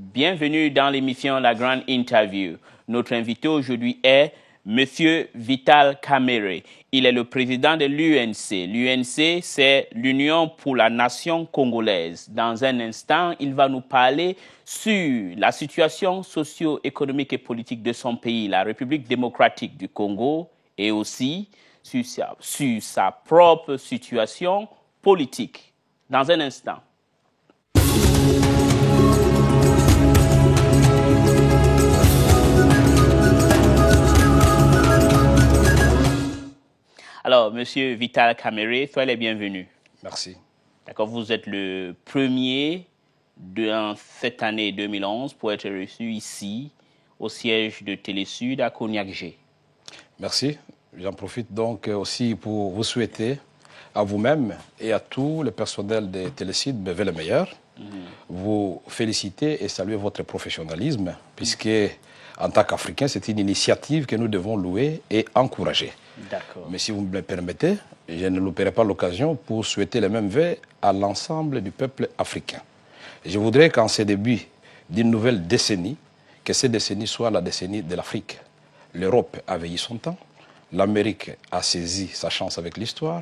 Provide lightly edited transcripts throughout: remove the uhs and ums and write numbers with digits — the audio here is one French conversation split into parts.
Bienvenue dans l'émission La Grande Interview. Notre invité aujourd'hui est Monsieur Vital Kamerhe. Il est le président de l'UNC. L'UNC, c'est l'Union pour la Nation congolaise. Dans un instant, il va nous parler sur la situation socio-économique et politique de son pays, la République démocratique du Congo, et aussi sur sa propre situation politique. Dans un instant. Alors, Monsieur Vital Kamerhe, soyez les bienvenus. Merci. D'accord, vous êtes le premier de cette année 2011 pour être reçu ici au siège de Télésud à Cognacq-G. Merci. J'en profite donc aussi pour vous souhaiter à vous-même et à tout le personnel de Télésud le meilleur. Vous féliciter et saluer votre professionnalisme, puisque en tant qu'Africains, c'est une initiative que nous devons louer et encourager. D'accord. Mais si vous me le permettez, je ne louperai pas l'occasion pour souhaiter les mêmes vœux à l'ensemble du peuple africain. Je voudrais qu'en ce début d'une nouvelle décennie, que cette décennie soit la décennie de l'Afrique. L'Europe a veillé son temps, l'Amérique a saisi sa chance avec l'histoire.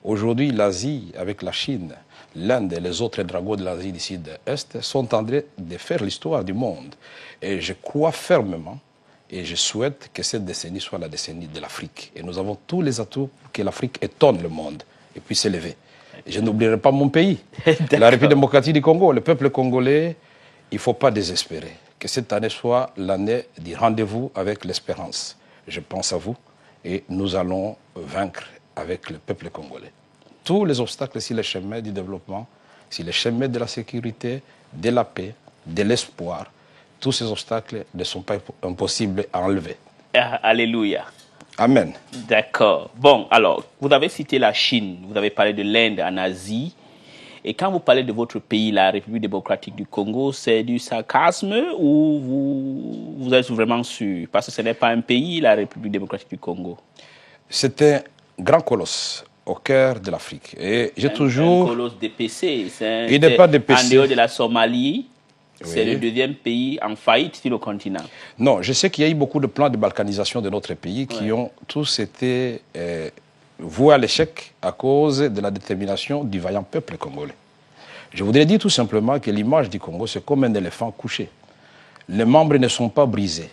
Aujourd'hui, l'Asie, avec la Chine, l'Inde et les autres dragons de l'Asie du Sud-Est sont en train de faire l'histoire du monde. Et je crois fermement et je souhaite que cette décennie soit la décennie de l'Afrique. Et nous avons tous les atouts pour que l'Afrique étonne le monde et puisse s'élever. Je n'oublierai pas mon pays, la République démocratique du Congo, le peuple congolais. Il ne faut pas désespérer. Que cette année soit l'année du rendez-vous avec l'espérance. Je pense à vous et nous allons vaincre avec le peuple congolais. Tous les obstacles sur le chemin du développement, sur le chemin de la sécurité, de la paix, de l'espoir, tous ces obstacles ne sont pas impossibles à enlever. Alléluia. Amen. D'accord. Bon, alors, vous avez cité la Chine, vous avez parlé de l'Inde en Asie. Et quand vous parlez de votre pays, la République démocratique du Congo, c'est du sarcasme ou vous êtes vraiment sûr? Parce que ce n'est pas un pays, la République démocratique du Congo. C'est un grand colosse au cœur de l'Afrique. Et j'ai toujours... Un colosse DPC. Il n'est pas DPC. En dehors de la Somalie, oui. C'est le deuxième pays en faillite sur le continent. Non, je sais qu'il y a eu beaucoup de plans de balkanisation de notre pays qui ont tous été voués à l'échec à cause de la détermination du vaillant peuple congolais. Je voudrais dire tout simplement que l'image du Congo, c'est comme un éléphant couché. Les membres ne sont pas brisés.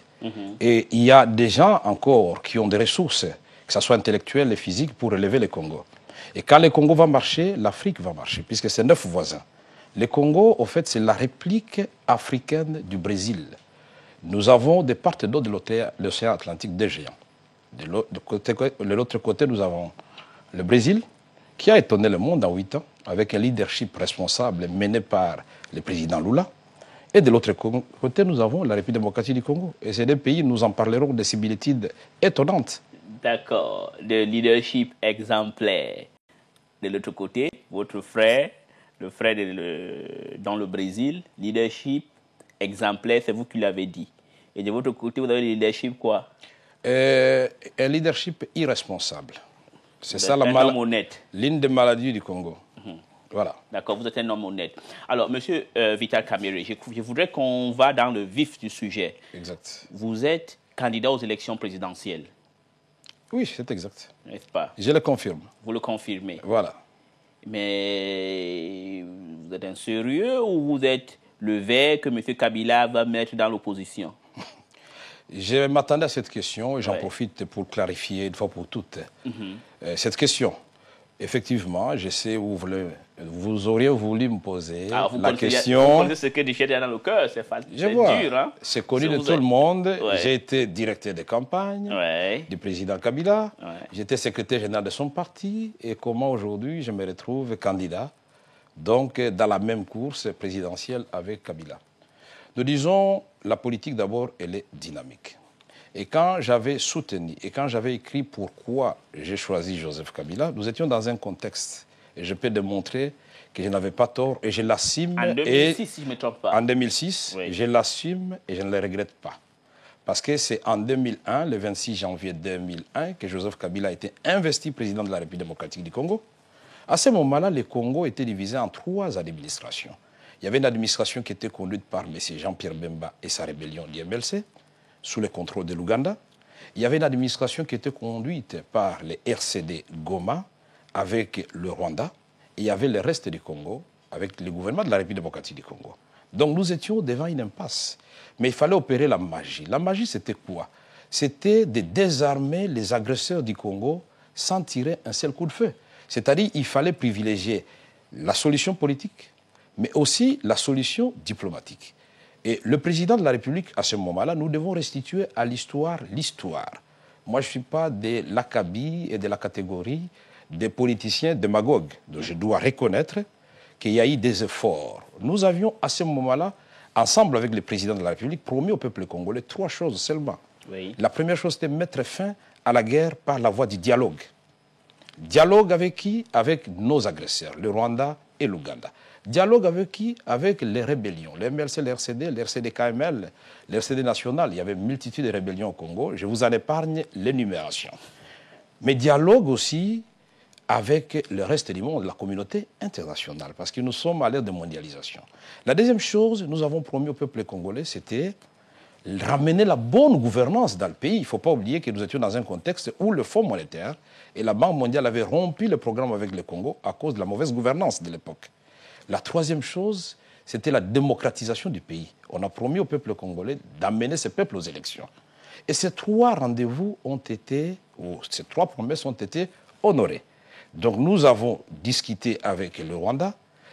Et il y a des gens encore qui ont des ressources, que ce soit intellectuelles et physiques, pour relever le Congo. Et quand le Congo va marcher, l'Afrique va marcher, puisque c'est 9 voisins. Le Congo, au fait, c'est la réplique africaine du Brésil. Nous avons de part et d'autre de l'océan Atlantique des géants. De l'autre côté, nous avons le Brésil, qui a étonné le monde en 8 ans, avec un leadership responsable mené par le président Lula. Et de l'autre côté, nous avons la République démocratique du Congo. Et ces deux pays, nous en parlerons de similitudes étonnantes. D'accord. Le leadership exemplaire. De l'autre côté, votre frère, le frère dans le Brésil, leadership exemplaire, c'est vous qui l'avez dit. Et de votre côté, vous avez le leadership quoi? Un leadership irresponsable. C'est ça l'une des maladies du Congo. Voilà. D'accord, vous êtes un homme honnête. Alors, Monsieur Vital Kamerhe, je voudrais qu'on va dans le vif du sujet. Exact. Vous êtes candidat aux élections présidentielles. Oui, c'est exact. N'est-ce pas? Je le confirme. Vous le confirmez. Voilà. Mais vous êtes un sérieux ou vous êtes le vert que M. Kabila va mettre dans l'opposition? Je m'attendais à cette question et j'en profite pour clarifier une fois pour toutes. Cette question, effectivement, je sais où vous auriez voulu me poser la question. Vous connaissez ce que du dans le cœur, c'est dur. Hein? C'est connu de tout le monde. J'ai été directeur de campagne du président Kabila. J'étais secrétaire général de son parti. Et comment aujourd'hui je me retrouve candidat, donc dans la même course présidentielle avec Kabila. Nous disons, la politique d'abord, elle est dynamique. Et quand j'avais soutenu et quand j'avais écrit pourquoi j'ai choisi Joseph Kabila, nous étions dans un contexte. Et je peux démontrer que je n'avais pas tort et je l'assume. En 2006, si je ne me trompe pas. En 2006, je l'assume et je ne le regrette pas. Parce que c'est en 2001, le 26 janvier 2001, que Joseph Kabila a été investi président de la République démocratique du Congo. À ce moment-là, le Congo était divisé en 3 administrations. Il y avait une administration qui était conduite par M. Jean-Pierre Bemba et sa rébellion d'IMLC, sous le contrôle de l'Ouganda. Il y avait une administration qui était conduite par les RCD Goma avec le Rwanda. Et il y avait le reste du Congo avec le gouvernement de la République démocratique du Congo. Donc nous étions devant une impasse. Mais il fallait opérer la magie. La magie, c'était quoi? C'était de désarmer les agresseurs du Congo sans tirer un seul coup de feu. C'est-à-dire qu'il fallait privilégier la solution politique, mais aussi la solution diplomatique. Et le président de la République, à ce moment-là, nous devons restituer à l'histoire l'histoire. Moi, je ne suis pas de l'acabit et de la catégorie des politiciens démagogues. Donc, je dois reconnaître qu'il y a eu des efforts. Nous avions, à ce moment-là, ensemble avec le président de la République, promis au peuple congolais 3 choses seulement. Oui. La première chose, c'était mettre fin à la guerre par la voie du dialogue. Dialogue avec qui? Avec nos agresseurs, le Rwanda et l'Ouganda. Dialogue avec qui? Avec les rébellions, les MLC, les RCD, les RCD-KML, les RCD national. Il y avait une multitude de rébellions au Congo. Je vous en épargne l'énumération. Mais dialogue aussi avec le reste du monde, la communauté internationale, parce que nous sommes à l'ère de mondialisation. La deuxième chose, nous avons promis au peuple congolais, c'était ramener la bonne gouvernance dans le pays. Il ne faut pas oublier que nous étions dans un contexte où le Fonds monétaire et la Banque mondiale avaient rompu le programme avec le Congo à cause de la mauvaise gouvernance de l'époque. La troisième chose, c'était la démocratisation du pays. On a promis au peuple congolais d'amener ce peuple aux élections. Et ces 3 rendez-vous ont été, ou ces 3 promesses ont été honorées. Donc nous avons discuté avec le Rwanda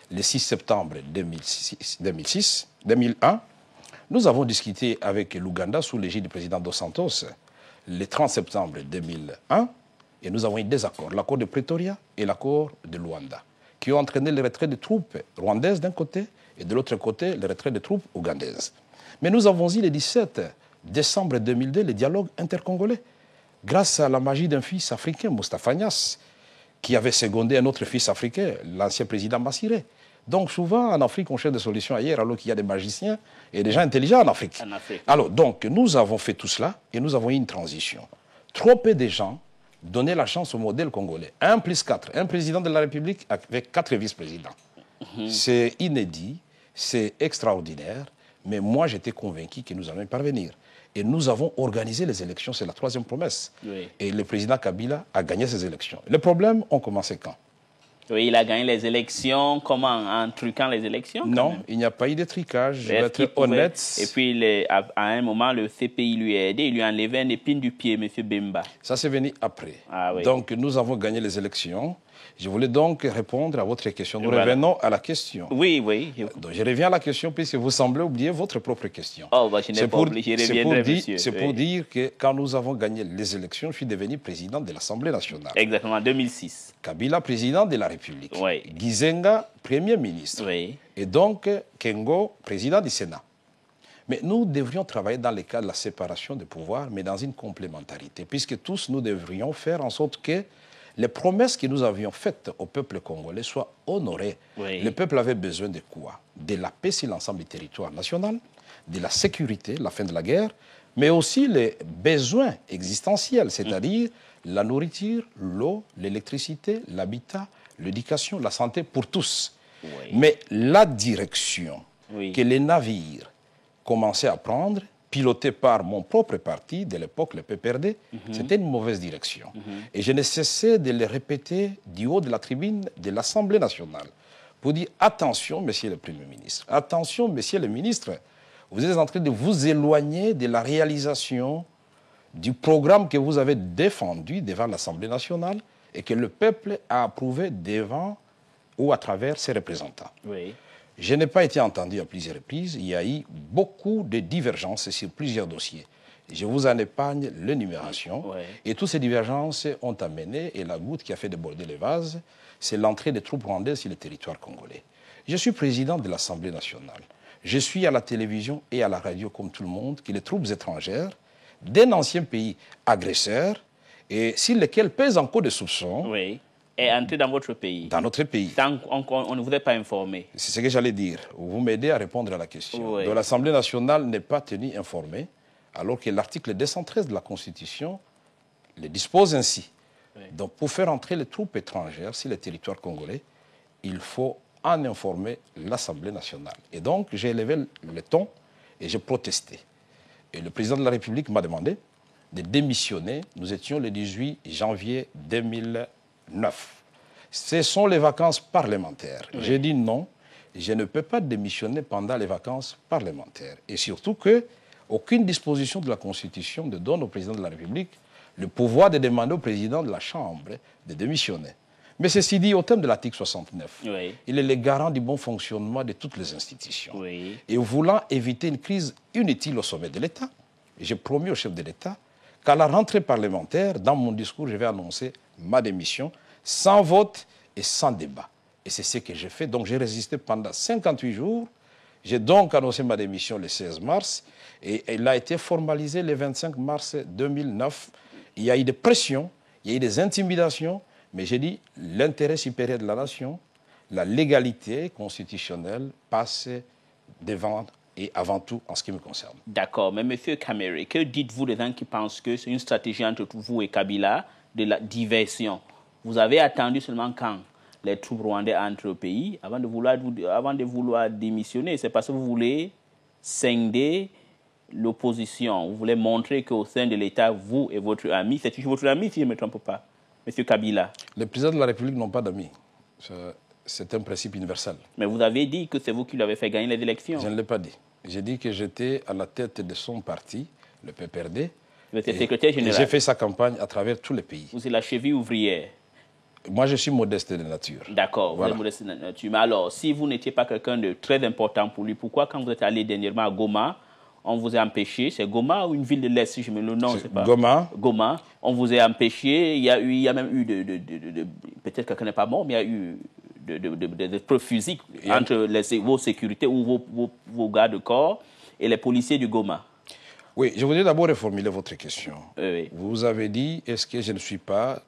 le 6 septembre 2001. Nous avons discuté avec l'Ouganda sous l'égide du président Dos Santos le 30 septembre 2001. Et nous avons eu 2 accords, l'accord de Pretoria et l'accord de Luanda, qui ont entraîné le retrait des troupes rwandaises d'un côté et de l'autre côté le retrait des troupes ougandaises. Mais nous avons eu le 17 décembre 2002 le dialogue intercongolais, grâce à la magie d'un fils africain, Moustapha Niasse, qui avait secondé un autre fils africain, l'ancien président Massiré. Donc souvent, en Afrique, on cherche des solutions ailleurs, alors qu'il y a des magiciens et des gens intelligents en Afrique. Alors, donc, nous avons fait tout cela et nous avons eu une transition. Trop peu de gens donnaient la chance au modèle congolais. 1 plus 4, un président de la République avec 4 vice-présidents. C'est inédit, c'est extraordinaire, mais moi, j'étais convaincu que nous allions y parvenir. Et nous avons organisé les élections, c'est la 3e promesse. Oui. Et le président Kabila a gagné ces élections. Les problèmes ont commencé quand? Oui, il a gagné les élections. Comment? En truquant les élections? Non, il n'y a pas eu de tricage, je vais être honnête. Et puis, à un moment, le CPI lui a aidé, il lui a enlevé un épine du pied, M. Bemba. Ça, c'est venu après. Ah, oui. Donc, nous avons gagné les élections. Je voulais donc répondre à votre question. Nous revenons à la question. Oui, oui. Donc, je reviens à la question puisque vous semblez oublier votre propre question. Oh, bah, je n'ai pas oublié, je reviendrai, monsieur. C'est pour dire que quand nous avons gagné les élections, je suis devenu président de l'Assemblée nationale. Exactement, en 2006. Kabila, président de la République. Oui. Gizenga, premier ministre. Oui. Et donc, Kengo, président du Sénat. Mais nous devrions travailler dans le cadre de la séparation des pouvoirs, mais dans une complémentarité, puisque tous nous devrions faire en sorte que les promesses que nous avions faites au peuple congolais soient honorées. Oui. Le peuple avait besoin de quoi? De la paix sur l'ensemble du territoire national, de la sécurité, la fin de la guerre, mais aussi les besoins existentiels, c'est-à-dire la nourriture, l'eau, l'électricité, l'habitat, l'éducation, la santé pour tous. Oui. Mais la direction que les navires commençaient à prendre, piloté par mon propre parti de l'époque, le PPRD, c'était une mauvaise direction. Et je ne cessais de le répéter du haut de la tribune de l'Assemblée nationale pour dire attention, monsieur le Premier ministre, attention, monsieur le ministre, vous êtes en train de vous éloigner de la réalisation du programme que vous avez défendu devant l'Assemblée nationale et que le peuple a approuvé devant ou à travers ses représentants. Oui. Je n'ai pas été entendu à plusieurs reprises. Il y a eu beaucoup de divergences sur plusieurs dossiers. Je vous en épargne l'énumération. Ouais. Et toutes ces divergences ont amené, et la goutte qui a fait déborder les vases, c'est l'entrée des troupes rwandaises sur le territoire congolais. Je suis président de l'Assemblée nationale. Je suis à la télévision et à la radio, comme tout le monde, que les troupes étrangères d'un ancien pays agresseur, et sur lesquels pèsent encore des soupçons, oui, est entré dans votre pays. Dans notre pays. Tant qu'on ne vous a pas informé. C'est ce que j'allais dire. Vous m'aidez à répondre à la question. Oui. Donc l'Assemblée nationale n'est pas tenue informée, alors que l'article 213 de la Constitution le dispose ainsi. Oui. Donc pour faire entrer les troupes étrangères sur le territoire congolais, il faut en informer l'Assemblée nationale. Et donc, j'ai élevé le ton et j'ai protesté. Et le président de la République m'a demandé de démissionner. Nous étions le 18 janvier 2009. Ce sont les vacances parlementaires. Oui. J'ai dit non, je ne peux pas démissionner pendant les vacances parlementaires. Et surtout qu'aucune disposition de la Constitution ne donne au président de la République le pouvoir de demander au président de la Chambre de démissionner. Mais ceci dit, au terme de l'article 69, oui. Il est le garant du bon fonctionnement de toutes les institutions. Oui. Et voulant éviter une crise inutile au sommet de l'État, j'ai promis au chef de l'État qu'à la rentrée parlementaire, dans mon discours, je vais annoncer ma démission sans vote et sans débat. Et c'est ce que j'ai fait. Donc j'ai résisté pendant 58 jours. J'ai donc annoncé ma démission le 16 mars et elle a été formalisée le 25 mars 2009. Il y a eu des pressions, il y a eu des intimidations, mais j'ai dit l'intérêt supérieur de la nation, la légalité constitutionnelle passe devant et avant tout en ce qui me concerne. D'accord, mais M. Kamere, que dites-vous des gens qui pensent que c'est une stratégie entre vous et Kabila de la diversion? Vous avez attendu seulement quand les troupes rwandaises entrent au pays avant de vouloir démissionner. C'est parce que vous voulez scinder l'opposition. Vous voulez montrer qu'au sein de l'État, vous et votre ami, c'est votre ami si je ne me trompe pas, M. Kabila. Les présidents de la République n'ont pas d'amis. C'est un principe universel. Mais vous avez dit que c'est vous qui lui avez fait gagner les élections. Je ne l'ai pas dit. J'ai dit que j'étais à la tête de son parti, le PPRD. Vous êtes secrétaire général. J'ai fait sa campagne à travers tous les pays. Vous êtes la cheville ouvrière. Moi, je suis modeste de nature. D'accord, voilà. Vous êtes modeste de nature. Mais alors, si vous n'étiez pas quelqu'un de très important pour lui, pourquoi quand vous êtes allé dernièrement à Goma, on vous a empêché? C'est Goma ou une ville de l'Est, si je me le nom, c'est pas. Goma. Goma. On vous a empêché. Il y a même eu peut-être quelqu'un n'est pas mort, mais il y a eu de preuves physiques entre vos sécurités ou vos gardes-corps et les policiers du Goma. Oui, je voudrais d'abord reformuler votre question. Oui. Vous avez dit, est-ce que je ne suis pas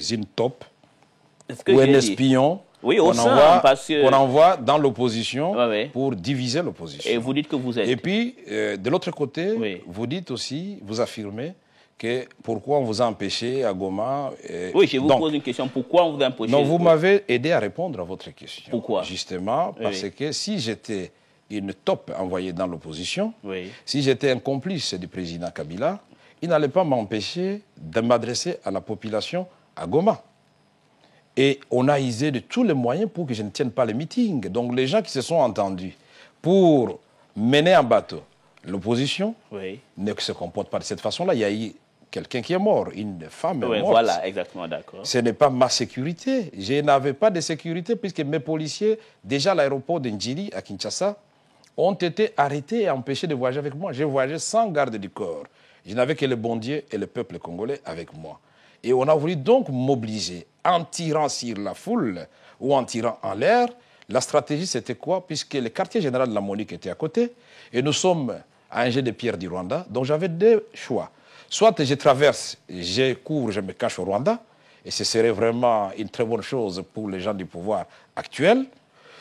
une top ou un espion qu'on envoie dans l'opposition pour diviser l'opposition? Et vous dites que vous êtes. Et puis, de l'autre côté, vous dites aussi, vous affirmez que pourquoi on vous a empêché à Goma. Oui, je vous pose une question. Pourquoi on vous a empêché? Non, vous m'avez aidé à répondre à votre question. Pourquoi? Justement, parce que si j'étais une top envoyée dans l'opposition, si j'étais un complice du président Kabila, il n'allait pas m'empêcher de m'adresser à la population à Goma. Et on a usé de tous les moyens pour que je ne tienne pas les meetings. Donc les gens qui se sont entendus pour mener en bateau l'opposition ne se comportent pas de cette façon-là. Il y a eu quelqu'un qui est mort, une femme est morte. Voilà, exactement, d'accord. Ce n'est pas ma sécurité. Je n'avais pas de sécurité puisque mes policiers, déjà à l'aéroport de Ndjili, à Kinshasa, ont été arrêtés et empêchés de voyager avec moi. J'ai voyagé sans garde du corps. Je n'avais que le bon Dieu et le peuple congolais avec moi. Et on a voulu donc mobiliser en tirant sur la foule ou en tirant en l'air. La stratégie, c'était quoi? Puisque le quartier général de la Monique était à côté et nous sommes à un jet de pierre du Rwanda. Donc j'avais deux choix. Soit je traverse, je cours, je me cache au Rwanda, et ce serait vraiment une très bonne chose pour les gens du pouvoir actuel.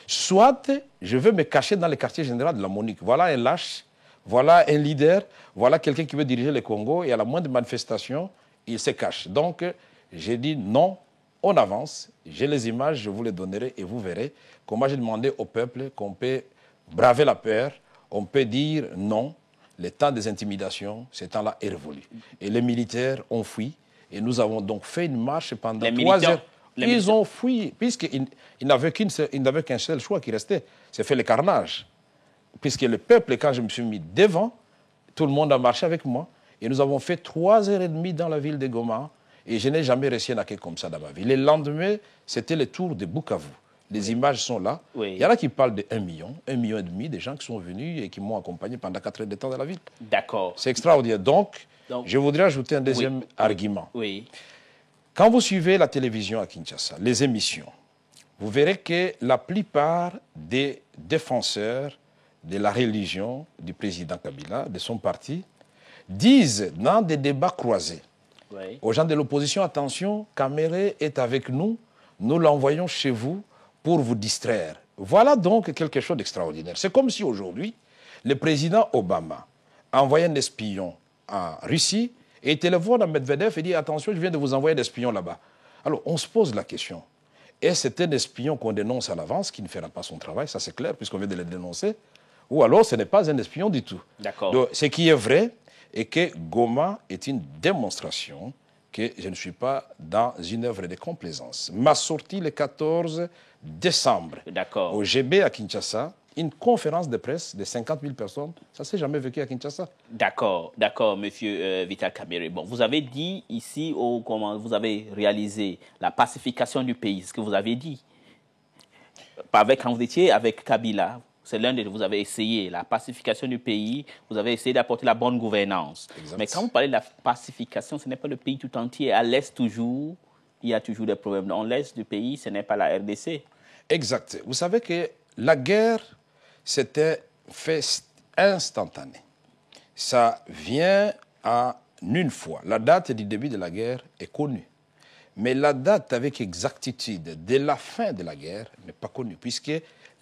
Soit je veux me cacher dans le quartier général de la Monique. Voilà un lâche, voilà un leader, voilà quelqu'un qui veut diriger le Congo, et à la moindre manifestation, il se cache. Donc j'ai dit non, on avance, j'ai les images, je vous les donnerai et vous verrez comment j'ai demandé au peuple qu'on peut braver la peur, on peut dire non. Le temps des intimidations, ce temps-là est révolu. Et les militaires ont fui. Et nous avons donc fait une marche pendant 3 heures. Ils ont fui, puisqu'ils n'avaient qu'un seul choix qui restait. C'est faire le carnage. Puisque le peuple, quand je me suis mis devant, tout le monde a marché avec moi. Et nous avons fait 3h30 dans la ville de Goma. Et je n'ai jamais réussi à comme ça dans ma vie. Le lendemain, c'était le tour de Bukavu. Les images sont là. Il y en a qui parlent de 1 million et demi de gens qui sont venus et qui m'ont accompagné pendant 4 heures de temps dans la ville. D'accord. C'est extraordinaire. Donc, je voudrais ajouter un deuxième argument. Quand vous suivez la télévision à Kinshasa, les émissions, vous verrez que la plupart des défenseurs de la religion du président Kabila, de son parti, disent dans des débats croisés aux gens de l'opposition, attention, Kamere est avec nous, nous l'envoyons chez vous pour vous distraire. Voilà donc quelque chose d'extraordinaire. C'est comme si aujourd'hui, le président Obama a envoyé un espion en Russie et il téléphone à Medvedev et dit « Attention, je viens de vous envoyer des espions là-bas ». Alors, on se pose la question. Et c'est un espion qu'on dénonce à l'avance qui ne fera pas son travail, ça c'est clair, puisqu'on vient de le dénoncer. Ou alors ce n'est pas un espion du tout. D'accord. Donc ce qui est vrai est que Goma est une démonstration que je ne suis pas dans une œuvre de complaisance. Ma sortie le 14 décembre au GB à Kinshasa, une conférence de presse de 50 000 personnes, ça ne s'est jamais vécu à Kinshasa. D'accord, monsieur Vital Kamerhe. Bon, vous avez dit ici, comment vous avez réalisé la pacification du pays, ce que vous avez dit. Quand vous étiez avec Kabila, c'est l'un de vous avez essayé la pacification du pays, vous avez essayé d'apporter la bonne gouvernance. Exact. Mais quand vous parlez de la pacification, ce n'est pas le pays tout entier. À l'Est toujours, il y a toujours des problèmes. Dans l'Est du pays, ce n'est pas la RDC. Exact. Vous savez que la guerre, c'était fait instantané. Ça vient en une fois. La date du début de la guerre est connue. Mais la date avec exactitude de la fin de la guerre n'est pas connue, puisque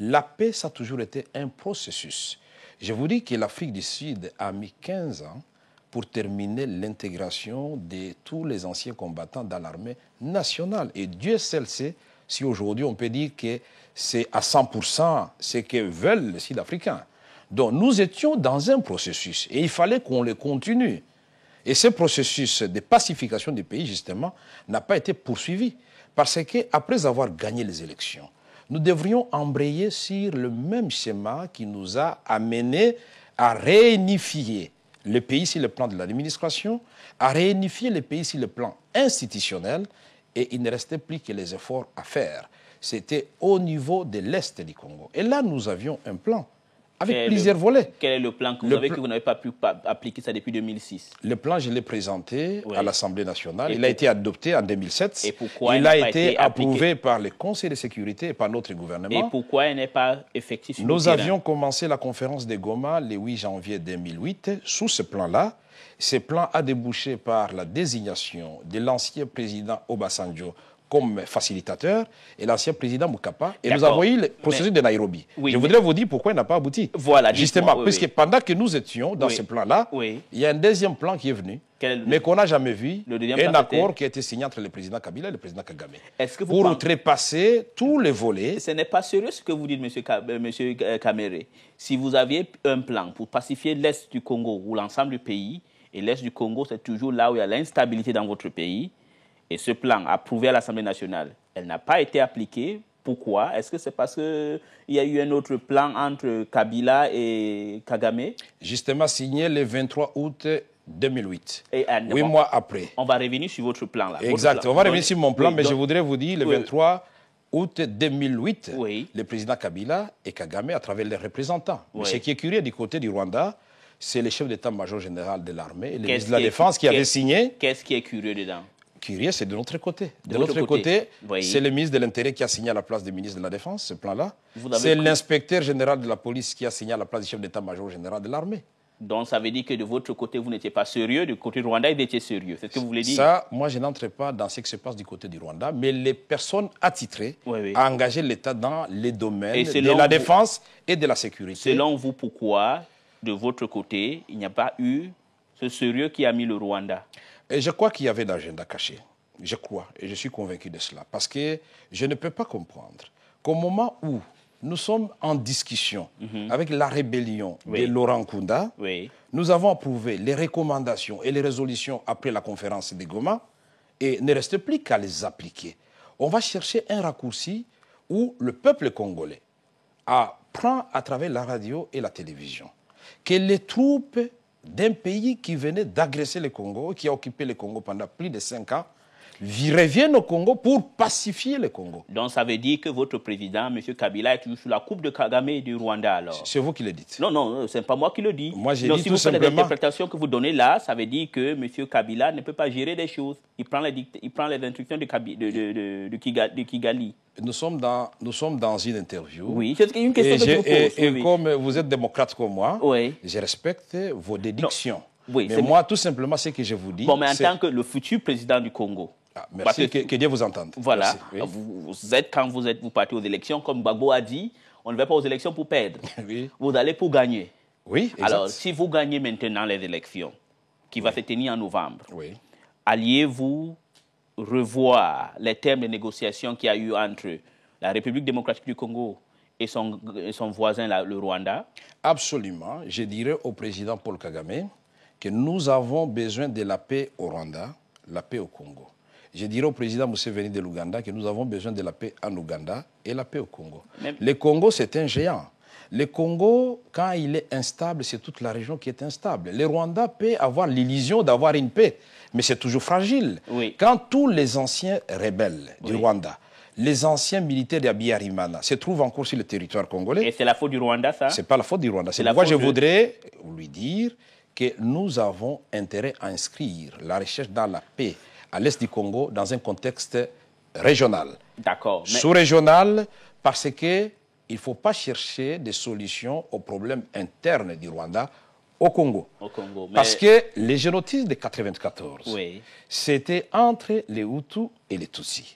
la paix, ça a toujours été un processus. Je vous dis que l'Afrique du Sud a mis 15 ans pour terminer l'intégration de tous les anciens combattants dans l'armée nationale. Et Dieu seul sait si aujourd'hui on peut dire que c'est à 100% ce que veulent les Sud-Africains. Donc nous étions dans un processus et il fallait qu'on le continue. Et ce processus de pacification du pays, justement, n'a pas été poursuivi. Parce qu'après avoir gagné les élections, nous devrions embrayer sur le même schéma qui nous a amenés à réunifier le pays sur le plan de l'administration, à réunifier le pays sur le plan institutionnel, et il ne restait plus que les efforts à faire. C'était au niveau de l'Est du Congo. Et là, nous avions un plan avec plusieurs volets. Quel est le plan que vous avez que vous n'avez pas pu appliquer ça depuis 2006? Le plan, je l'ai présenté à l'Assemblée nationale. Il a été adopté en 2007. Et pourquoi il a été approuvé par le Conseil de sécurité et par notre gouvernement. Et pourquoi il n'est pas effectif sur Nous avions commencé la conférence de Goma le 8 janvier 2008 sous ce plan-là. Ce plan a débouché par la désignation de l'ancien président Obasanjo comme facilitateur et l'ancien président Mukapa. Et nous avons eu le processus de Nairobi. Oui, je voudrais vous dire pourquoi il n'a pas abouti. Voilà, justement, puisque pendant que nous étions dans ce plan-là, il y a un deuxième plan qui est venu, mais qu'on n'a jamais vu, un accord qui a été signé entre le président Kabila et le président Kagame. Pour outrepasser tous les volets. Ce n'est pas sérieux ce que vous dites, monsieur Kamerhe. Si vous aviez un plan pour pacifier l'Est du Congo ou l'ensemble du pays, et l'Est du Congo, c'est toujours là où il y a l'instabilité dans votre pays, et ce plan approuvé à l'Assemblée nationale, elle n'a pas été appliquée. Pourquoi? Est-ce que c'est parce qu'il y a eu un autre plan entre Kabila et Kagame? Justement signé le 23 août 2008. 8 mois après. On va revenir sur votre plan là. Exact. On va revenir sur mon plan, mais je voudrais vous dire, le 23 août 2008, le président Kabila et Kagame, à travers les représentants. Mais ce qui est curieux du côté du Rwanda, c'est le chef d'état-major général de l'armée et le ministre de la Défense qui avait signé. Qu'est-ce qui est curieux dedans? Curieux, c'est de notre côté. De notre côté, c'est le ministre de l'Intérieur qui a signé à la place du ministre de la Défense, ce plan-là. C'est l'inspecteur général de la police qui a signé à la place du chef d'état-major général de l'armée. Donc ça veut dire que de votre côté, vous n'étiez pas sérieux, du côté du Rwanda, ils étaient sérieux. C'est ce que vous voulez dire? Ça, moi, je n'entre pas dans ce qui se passe du côté du Rwanda, mais les personnes attitrées ont engagé l'État dans les domaines de la défense et de la sécurité. Selon vous, pourquoi, de votre côté, il n'y a pas eu ce sérieux qui a mis le Rwanda? Et je crois qu'il y avait d'agenda caché. Je crois, et je suis convaincu de cela. Parce que je ne peux pas comprendre qu'au moment où nous sommes en discussion avec la rébellion de Laurent Nkunda, nous avons approuvé les recommandations et les résolutions après la conférence de Goma, et ne reste plus qu'à les appliquer. On va chercher un raccourci où le peuple congolais apprend à travers la radio et la télévision que les troupes d'un pays qui venait d'agresser le Congo, qui a occupé le Congo pendant plus de 5 ans, reviennent au Congo pour pacifier le Congo. Donc ça veut dire que votre président, M. Kabila, est toujours sous la coupe de Kagame et du Rwanda alors? C'est vous qui le dites. Non, non, ce n'est pas moi qui le dis. Moi, j'ai dit si tout vous faites simplement... l'interprétation que vous donnez là, ça veut dire que M. Kabila ne peut pas gérer des choses. Il prend les instructions de Kigali. Nous sommes dans une interview. Oui, c'est une question que je vous pose. Et comme vous êtes démocrate comme moi, je respecte vos déductions. Oui, mais moi, tout simplement, ce que je vous dis... Bon, mais en tant que le futur président du Congo... merci, que Dieu vous entende. Voilà, vous êtes, quand vous partez aux élections, comme Gbagbo a dit, on ne va pas aux élections pour perdre. Vous allez pour gagner. Oui, exact. Alors, si vous gagnez maintenant les élections, qui va se tenir en novembre, alliez-vous revoir les termes de négociation qu'il y a eu entre la République démocratique du Congo et son voisin, le Rwanda? Absolument. Je dirais au président Paul Kagame que nous avons besoin de la paix au Rwanda, la paix au Congo. Je dirais au président Museveni de l'Ouganda que nous avons besoin de la paix en Ouganda et la paix au Congo. Le Congo, c'est un géant. Le Congo, quand il est instable, c'est toute la région qui est instable. Le Rwanda peut avoir l'illusion d'avoir une paix, mais c'est toujours fragile. Oui. Quand tous les anciens rebelles du Rwanda, les anciens militaires d'Abiyarimana se trouvent encore sur le territoire congolais... Et c'est la faute du Rwanda, ça? Ce n'est pas la faute du Rwanda. C'est pourquoi je voudrais lui dire que nous avons intérêt à inscrire la recherche dans la paix à l'est du Congo dans un contexte régional. D'accord. Mais... sous-régional, parce qu'il ne faut pas chercher des solutions aux problèmes internes du Rwanda au Congo. Parce que les génocides de 1994, c'était entre les Hutus et les Tutsis.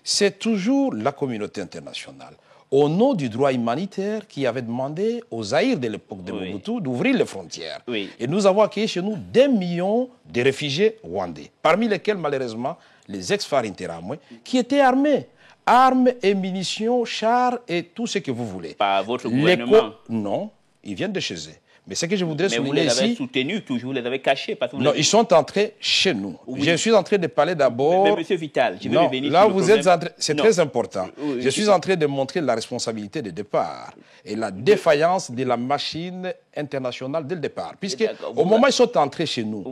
C'est toujours la communauté internationale, au nom du droit humanitaire, qui avait demandé aux Zaïre de l'époque de Mobutu d'ouvrir les frontières. Et nous avons accueilli chez nous 2 millions de réfugiés rwandais, parmi lesquels, malheureusement, les ex-FARC Interamwe, qui étaient armés. Armes et munitions, chars et tout ce que vous voulez. Par votre gouvernement? Non, ils viennent de chez eux. Mais ce que je voudrais souligner ici... Mais vous les avez soutenus toujours, vous les avez cachés parce que Non, ils sont entrés chez nous. Je suis en train de parler d'abord... Mais monsieur Vital, je vais revenir là, sur le vous problème. êtes en train... C'est très important. Je suis en train de montrer la responsabilité de départ et la défaillance de la machine internationale dès le départ. Puisque au moment où ils sont entrés chez nous,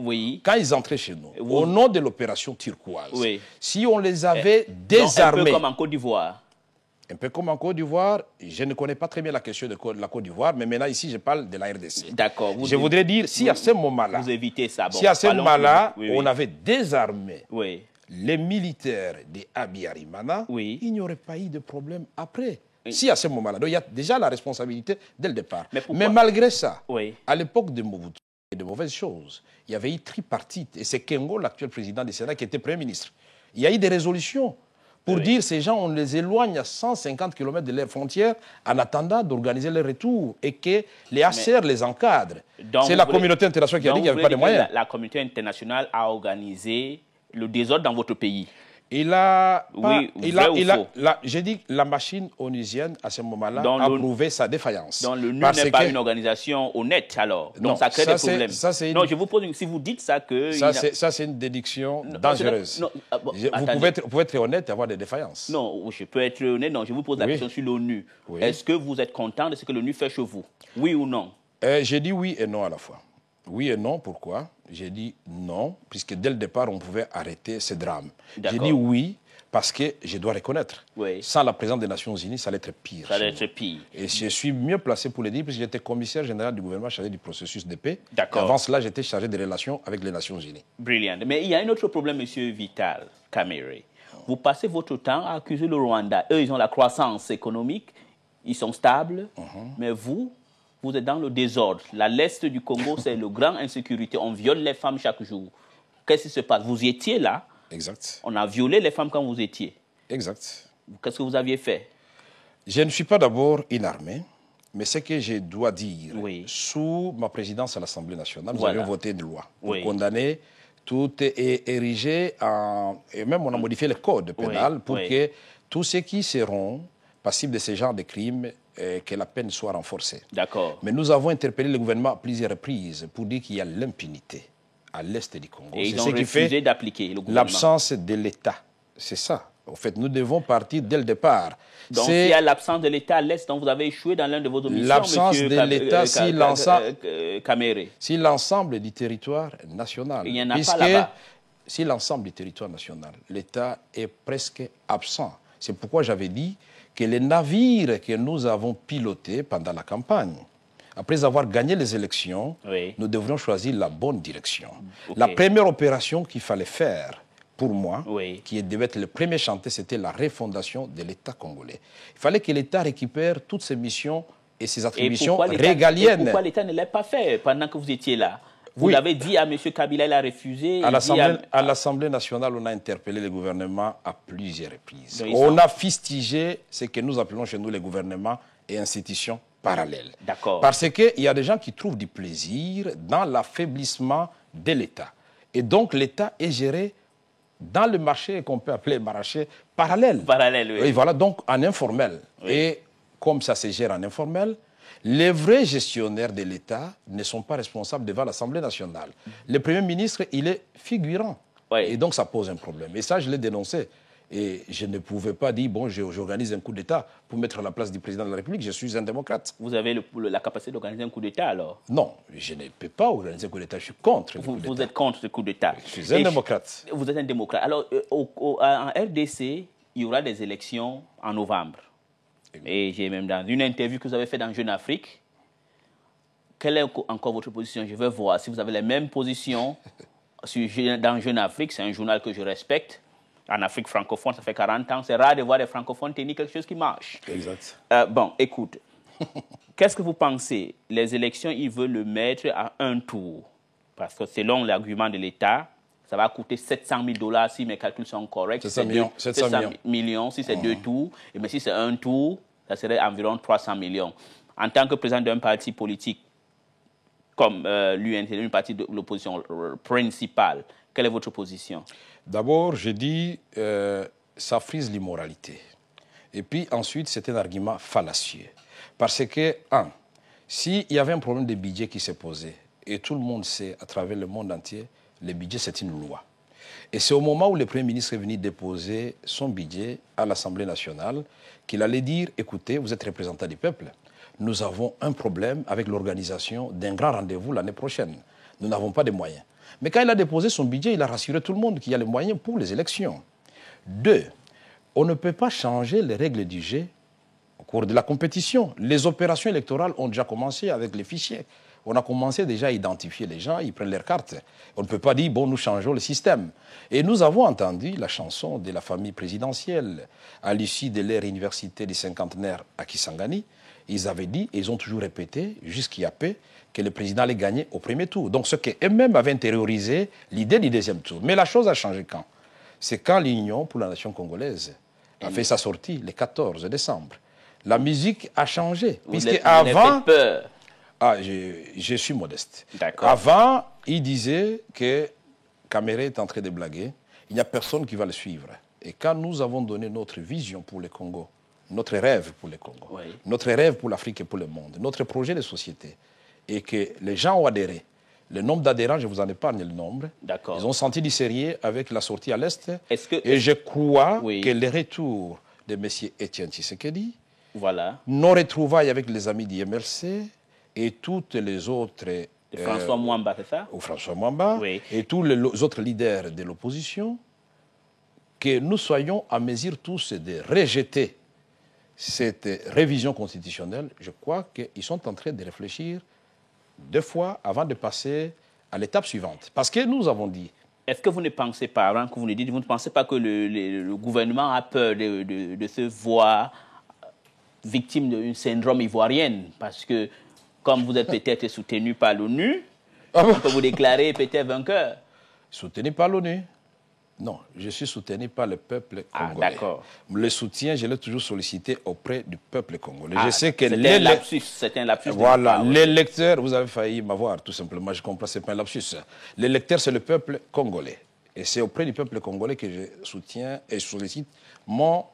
quand ils entraient chez nous, au nom de l'opération turquoise, si on les avait désarmés... Un peu comme en Côte d'Ivoire. Un peu comme en Côte d'Ivoire, je ne connais pas très bien la question de la Côte d'Ivoire, mais maintenant ici je parle de la RDC. D'accord. Je voudrais dire, si à ce moment-là, vous évitez ça. Bon, si à ce moment-là, on avait désarmé les militaires de Abiyarimana, il n'y aurait pas eu de problème après. Si à ce moment-là, donc il y a déjà la responsabilité dès le départ. Mais malgré ça, à l'époque de Mobutu, il y a de mauvaises choses. Il y avait eu tripartite, et c'est Kengo, l'actuel président du Sénat, qui était Premier ministre. Il y a eu des résolutions pour dire ces gens, on les éloigne à 150 km de leurs frontières en attendant d'organiser leur retour et que les HCR les encadrent. C'est la communauté internationale qui a dit qu'il n'y avait pas de moyens. La communauté internationale a organisé le désordre dans votre pays. J'ai dit que la machine onusienne, à ce moment-là, a prouvé sa défaillance. Donc l'ONU n'est pas une organisation honnête, alors. Donc non, ça crée des problèmes. Non, je vous pose, si vous dites ça que... Ça, c'est une déduction dangereuse. Vous pouvez être honnête et avoir des défaillances. Non, je peux être honnête. Non, je vous pose la question sur l'ONU. Est-ce que vous êtes content de ce que l'ONU fait chez vous? Oui ou non? J'ai dit oui et non à la fois. Oui et non, pourquoi? J'ai dit non, puisque dès le départ, on pouvait arrêter ce drame. J'ai dit oui, parce que je dois reconnaître, sans la présence des Nations Unies, ça allait être pire. Ça allait être pire. Et je suis mieux placé pour le dire, puisque j'étais commissaire général du gouvernement chargé du processus de paix. D'accord. Avant cela, j'étais chargé des relations avec les Nations Unies. Brilliant. Mais il y a un autre problème, monsieur Vital Kamerhe. Vous passez votre temps à accuser le Rwanda. Eux, ils ont la croissance économique, ils sont stables, mais vous êtes dans le désordre. L'est du Congo, c'est le grand insécurité. On viole les femmes chaque jour. Qu'est-ce qui se passe? Vous étiez là. Exact. On a violé les femmes quand vous étiez. Exact. Qu'est-ce que vous aviez fait? Je ne suis pas d'abord une armée, mais ce que je dois dire, sous ma présidence à l'Assemblée nationale, nous avions voté une loi pour condamner. Tout est érigé et même on a modifié le code pénal pour que tous ceux qui seront passibles de ce genre de crimes, que la peine soit renforcée. D'accord. Mais nous avons interpellé le gouvernement à plusieurs reprises pour dire qu'il y a l'impunité à l'est du Congo. Et ils ont refusé d'appliquer le gouvernement. L'absence de l'État. C'est ça. En fait, nous devons partir dès le départ. Donc, s'il y a l'absence de l'État à l'est, donc vous avez échoué dans l'un de vos missions, l'absence de l'État, si l'ensemble du territoire national. Il n'y en a pas là-bas. Si l'ensemble du territoire national, l'État est presque absent. C'est pourquoi j'avais dit que les navires que nous avons pilotés pendant la campagne, après avoir gagné les élections, nous devrions choisir la bonne direction. La première opération qu'il fallait faire, pour moi, qui devait être le premier chantier, c'était la refondation de l'État congolais. Il fallait que l'État récupère toutes ses missions et ses attributions régaliennes. Et pourquoi l'État ne l'a pas fait pendant que vous étiez là? Vous l'avez dit à M. Kabila, il a refusé. À l'Assemblée nationale, on a interpellé le gouvernement à plusieurs reprises. On a fustigé ce que nous appelons chez nous les gouvernements et institutions parallèles. D'accord. Parce qu'il y a des gens qui trouvent du plaisir dans l'affaiblissement de l'État. Et donc l'État est géré dans le marché qu'on peut appeler marché parallèle. Parallèle, oui. Et voilà, donc en informel. Oui. Et comme ça se gère en informel, les vrais gestionnaires de l'État ne sont pas responsables devant l'Assemblée nationale. Le Premier ministre, il est figurant. Oui. Et donc ça pose un problème. Et ça, je l'ai dénoncé. Et je ne pouvais pas dire, bon, j'organise un coup d'État pour mettre à la place du président de la République. Je suis un démocrate. Vous avez la capacité d'organiser un coup d'État, alors? Non, je ne peux pas organiser un coup d'État. Je suis contre le coup d'État. Vous êtes contre le coup d'État? Je suis un démocrate. Vous êtes un démocrate. Alors, en RDC, il y aura des élections en novembre. Et j'ai même dans une interview que vous avez faite dans Jeune Afrique, quelle est encore votre position? Je veux voir si vous avez les mêmes positions dans Jeune Afrique. C'est un journal que je respecte. En Afrique francophone, ça fait 40 ans. C'est rare de voir des francophones tenir quelque chose qui marche. Exact. Bon, écoute, qu'est-ce que vous pensez? Les élections, ils veulent le mettre à un tour. Parce que selon l'argument de l'État, ça va coûter 700 000 $ si mes calculs sont corrects. 700 millions si c'est 2 tours. Et mais si c'est un tour, ça serait environ 300 millions. En tant que président d'un parti politique comme l'UNC, une partie de l'opposition principale, quelle est votre position? D'abord, je dis ça frise l'immoralité. Et puis ensuite, c'est un argument fallacieux. Parce que, s'il y avait un problème de budget qui s'est posé, et tout le monde sait à travers le monde entier, le budget, c'est une loi. Et c'est au moment où le Premier ministre est venu déposer son budget à l'Assemblée nationale qu'il allait dire, écoutez, vous êtes représentant du peuple, nous avons un problème avec l'organisation d'un grand rendez-vous l'année prochaine. Nous n'avons pas de moyens. Mais quand il a déposé son budget, il a rassuré tout le monde qu'il y a les moyens pour les élections. 2, on ne peut pas changer les règles du jeu au cours de la compétition. Les opérations électorales ont déjà commencé avec les fichiers. On a commencé déjà à identifier les gens, ils prennent leurs cartes. On ne peut pas dire, bon, nous changeons le système. Et nous avons entendu la chanson de la famille présidentielle à l'issue de l'ère université du cinquantenaire à Kisangani. Ils avaient dit, et ils ont toujours répété, jusqu'à peu, que le président allait gagner au premier tour. Donc ce qu'eux-mêmes avaient intériorisé, l'idée du deuxième tour. Mais la chose a changé quand? C'est quand l'Union pour la nation congolaise a fait sa sortie le 14 décembre. La musique a changé. Puisque avant... je suis modeste. Avant, il disait que Kamere est en train de blaguer. Il n'y a personne qui va le suivre. Et quand nous avons donné notre vision pour le Congo, notre rêve pour le Congo, oui, notre rêve pour l'Afrique et pour le monde, notre projet de société, et que les gens ont adhéré. Le nombre d'adhérents, je vous en épargne le nombre. Ils ont senti du sérieux avec la sortie à l'Est. Et je crois que le retour de M. Etienne Tshisekedi, nos retrouvailles avec les amis du MLC et toutes les autres... François Mwamba, c'est ça? Ou François Mwamba, oui, et tous les autres leaders de l'opposition, que nous soyons à mesure tous de rejeter cette révision constitutionnelle. Je crois qu'ils sont en train de réfléchir 2 fois avant de passer à l'étape suivante. Parce que nous avons dit... Est-ce que vous ne pensez pas, avant que vous le dites, vous ne pensez pas que le gouvernement a peur de se voir victime d'un syndrome ivoirienne? Parce que, comme vous êtes peut-être soutenu par l'ONU, on peut vous déclarer peut-être vainqueur. Soutenu par l'ONU? Non, je suis soutenu par le peuple congolais. D'accord. Le soutien, je l'ai toujours sollicité auprès du peuple congolais. Je sais que c'est un lapsus. Voilà, l'électeur, vous avez failli m'avoir, tout simplement, je comprends, ce n'est pas un lapsus. L'électeur, c'est le peuple congolais. Et c'est auprès du peuple congolais que je soutiens et je sollicite mon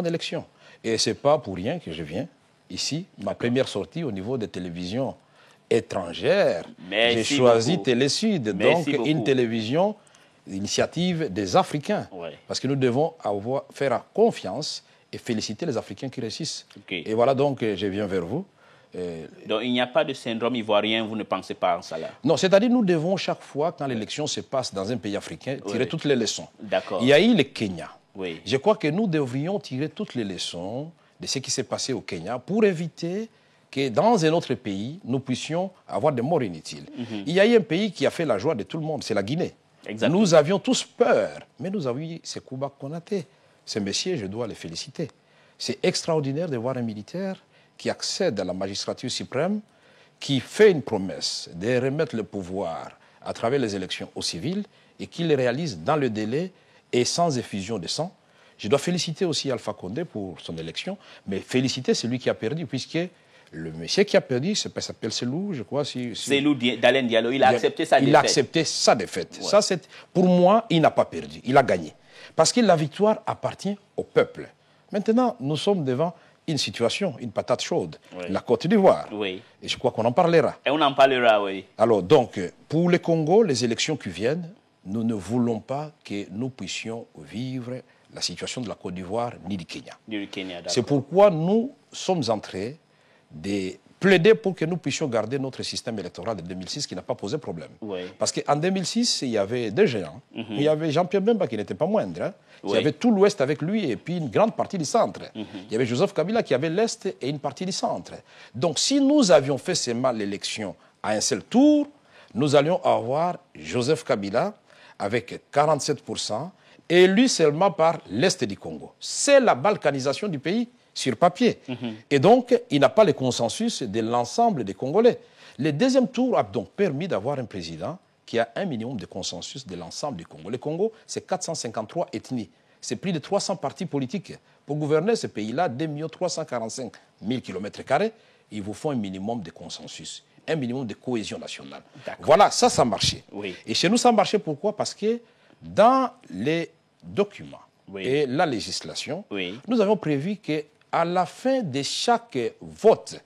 élection. Et ce n'est pas pour rien que je viens ici, ma première sortie au niveau des télévisions étrangères. J'ai choisi Télé Sud, donc une télévision... l'initiative des Africains. Ouais. Parce que nous devons faire confiance et féliciter les Africains qui réussissent. Et voilà donc, je viens vers vous. Donc il n'y a pas de syndrome ivoirien, vous ne pensez pas en cela? Non, c'est-à-dire nous devons chaque fois, quand l'élection se passe dans un pays africain, tirer toutes les leçons. Il y a eu le Kenya. Oui. Je crois que nous devrions tirer toutes les leçons de ce qui s'est passé au Kenya pour éviter que dans un autre pays, nous puissions avoir des morts inutiles. Il y a eu un pays qui a fait la joie de tout le monde, c'est la Guinée. Exactement. Nous avions tous peur, mais nous avions eu Sekouba Konaté. Ce messieurs, je dois les féliciter. C'est extraordinaire de voir un militaire qui accède à la magistrature suprême, qui fait une promesse de remettre le pouvoir à travers les élections aux civils et qui le réalise dans le délai et sans effusion de sang. Je dois féliciter aussi Alpha Condé pour son élection, mais féliciter celui qui a perdu, puisque Le monsieur qui a perdu, ça s'appelle Selou, je crois. Selou Dalein Diallo, il a accepté sa défaite. Il a accepté sa défaite. Ouais. Ça, pour moi, il n'a pas perdu, il a gagné. Parce que la victoire appartient au peuple. Maintenant, nous sommes devant une situation, une patate chaude, oui. La Côte d'Ivoire. Oui. Et je crois qu'on en parlera. Et on en parlera, oui. Alors, donc, pour le Congo, les élections qui viennent, nous ne voulons pas que nous puissions vivre la situation de la Côte d'Ivoire ni du Kenya. C'est pourquoi nous sommes entrés de plaider pour que nous puissions garder notre système électoral de 2006 qui n'a pas posé problème. Oui. Parce qu'en 2006, il y avait des géants. Il y avait Jean-Pierre Bemba qui n'était pas moindre. Hein. Oui. Il y avait tout l'Ouest avec lui et puis une grande partie du centre. Il y avait Joseph Kabila qui avait l'Est et une partie du centre. Donc si nous avions fait seulement l'élection à un seul tour, nous allions avoir Joseph Kabila avec 47%, élu seulement par l'Est du Congo. C'est la balkanisation du pays sur papier. Et donc, il n'a pas le consensus de l'ensemble des Congolais. Le deuxième tour a donc permis d'avoir un président qui a un minimum de consensus de l'ensemble du Congo. Le Congo, c'est 453 ethnies. C'est plus de 300 partis politiques. Pour gouverner ce pays-là, 2 345 000 km², il vous faut un minimum de consensus, un minimum de cohésion nationale. Voilà, ça marchait. Oui. Et chez nous, ça marchait pourquoi? Parce que dans les documents et la législation, nous avons prévu qu'à la fin de chaque vote,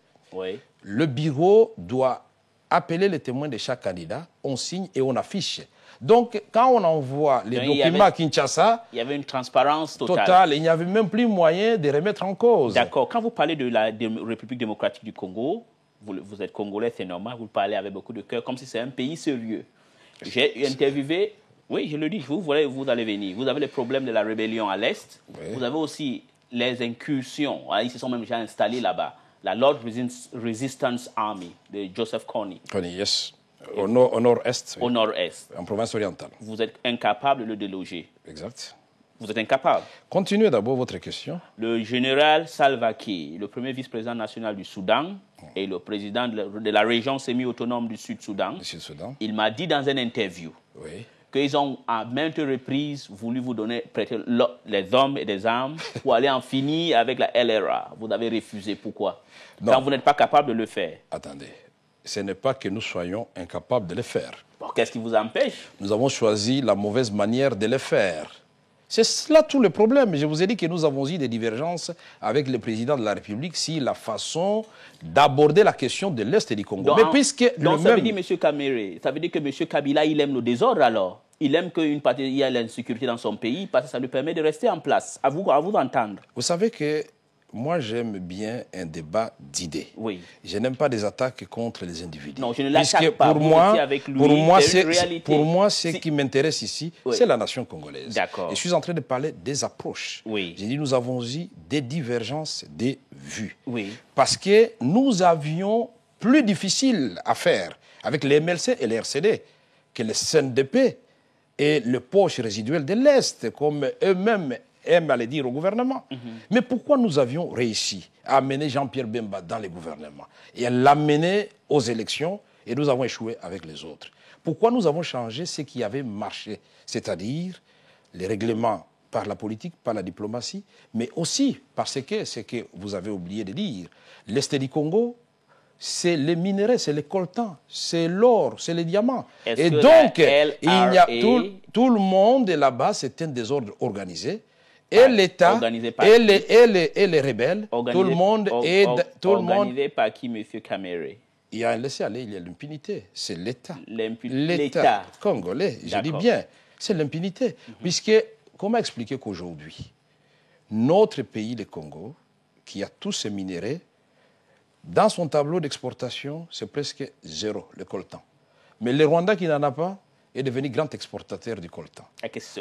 le bureau doit appeler les témoins de chaque candidat, on signe et on affiche. Donc, quand on envoie les documents à Kinshasa, il y avait une transparence totale. Il n'y avait même plus moyen de remettre en cause. D'accord. Quand vous parlez de la République démocratique du Congo, vous êtes Congolais, c'est normal, vous parlez avec beaucoup de cœur, comme si c'est un pays sérieux. J'ai interviewé... Oui, je le dis, vous allez venir. Vous avez les problèmes de la rébellion à l'Est. Vous avez aussi les incursions. Ils se sont même déjà installés là-bas. La Lord Resistance Army de Joseph Kony. Kony, yes. Au nord-est. Au nord-est. En province orientale. Vous êtes incapable de le déloger. Exact. Vous êtes incapable. Continuez d'abord votre question. Le général Salva Kiir, le premier vice-président national du Soudan et le président de la région semi-autonome du Sud-Soudan, il m'a dit dans une interview qu'ils ont à maintes reprises voulu vous prêter les hommes et des armes pour aller en finir avec la LRA. Vous avez refusé. Pourquoi? Quand vous n'êtes pas capable de le faire. Attendez. Ce n'est pas que nous soyons incapables de le faire. Qu'est-ce qui vous empêche? Nous avons choisi la mauvaise manière de le faire. C'est là tout le problème. Je vous ai dit que nous avons eu des divergences avec le président de la République sur la façon d'aborder la question de l'Est du Congo. Donc, ça veut dire, M. Kamere, ça veut dire que M. Kabila, il aime le désordre alors? Il aime qu'il y ait l'insécurité dans son pays parce que ça lui permet de rester en place. À vous d'entendre. Vous savez que moi, j'aime bien un débat d'idées. Oui. Je n'aime pas des attaques contre les individus. Non, je ne l'attaque pas. Pour moi, ce qui m'intéresse ici, c'est la nation congolaise. D'accord. Et je suis en train de parler des approches. Oui. J'ai dit nous avons eu des divergences de vues. Oui. Parce que nous avions plus difficile à faire avec les MLC et les RCD que les CNDP et les poches résiduelles de l'Est, comme eux-mêmes aiment à le dire au gouvernement. Mais pourquoi nous avions réussi à amener Jean-Pierre Bemba dans le gouvernement et à l'amener aux élections et nous avons échoué avec les autres? Pourquoi nous avons changé ce qui avait marché, c'est-à-dire les règlements par la politique, par la diplomatie, mais aussi parce que, ce que vous avez oublié de dire, l'Est du Congo, c'est les minerais, c'est les coltans, c'est l'or, c'est les diamants. Et donc, tout le monde là-bas, c'est un désordre organisé. Et l'État, et les rebelles, tout le monde est... Organisé par qui, M. Kamere? Il y a un laisser-aller, il y a l'impunité. C'est l'État. L'État congolais, je dis bien. C'est l'impunité. Puisque, comment expliquer qu'aujourd'hui, notre pays, le Congo, qui a tous ces minéraux, dans son tableau d'exportation, c'est presque zéro, le coltan. Mais le Rwanda qui n'en a pas est devenu grand exportateur du coltan.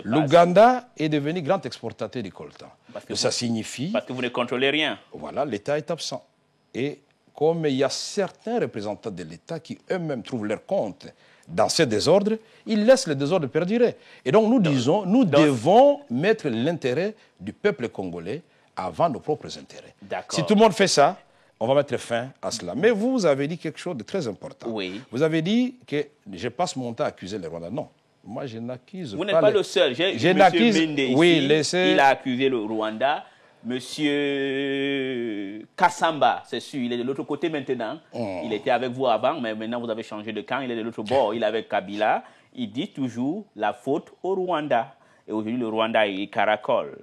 L'Ouganda est devenu grand exportateur du coltan. Ça signifie... Parce que vous ne contrôlez rien. Voilà, l'État est absent. Et comme il y a certains représentants de l'État qui eux-mêmes trouvent leur compte dans ce désordre, ils laissent le désordre perdurer. Et donc nous disons, nous devons mettre l'intérêt du peuple congolais avant nos propres intérêts. Si tout le monde fait ça, on va mettre fin à cela. Mais vous avez dit quelque chose de très important. Oui. Vous avez dit que je passe mon temps à accuser les Rwandais. Non, moi je n'accuse pas. Vous n'êtes pas le seul. Je n'accuse... Il a accusé le Rwanda. Monsieur Kassamba, c'est sûr, il est de l'autre côté maintenant. Il était avec vous avant, mais maintenant vous avez changé de camp. Il est de l'autre bord. Il est avec Kabila. Il dit toujours la faute au Rwanda. Et aujourd'hui, le Rwanda est caracole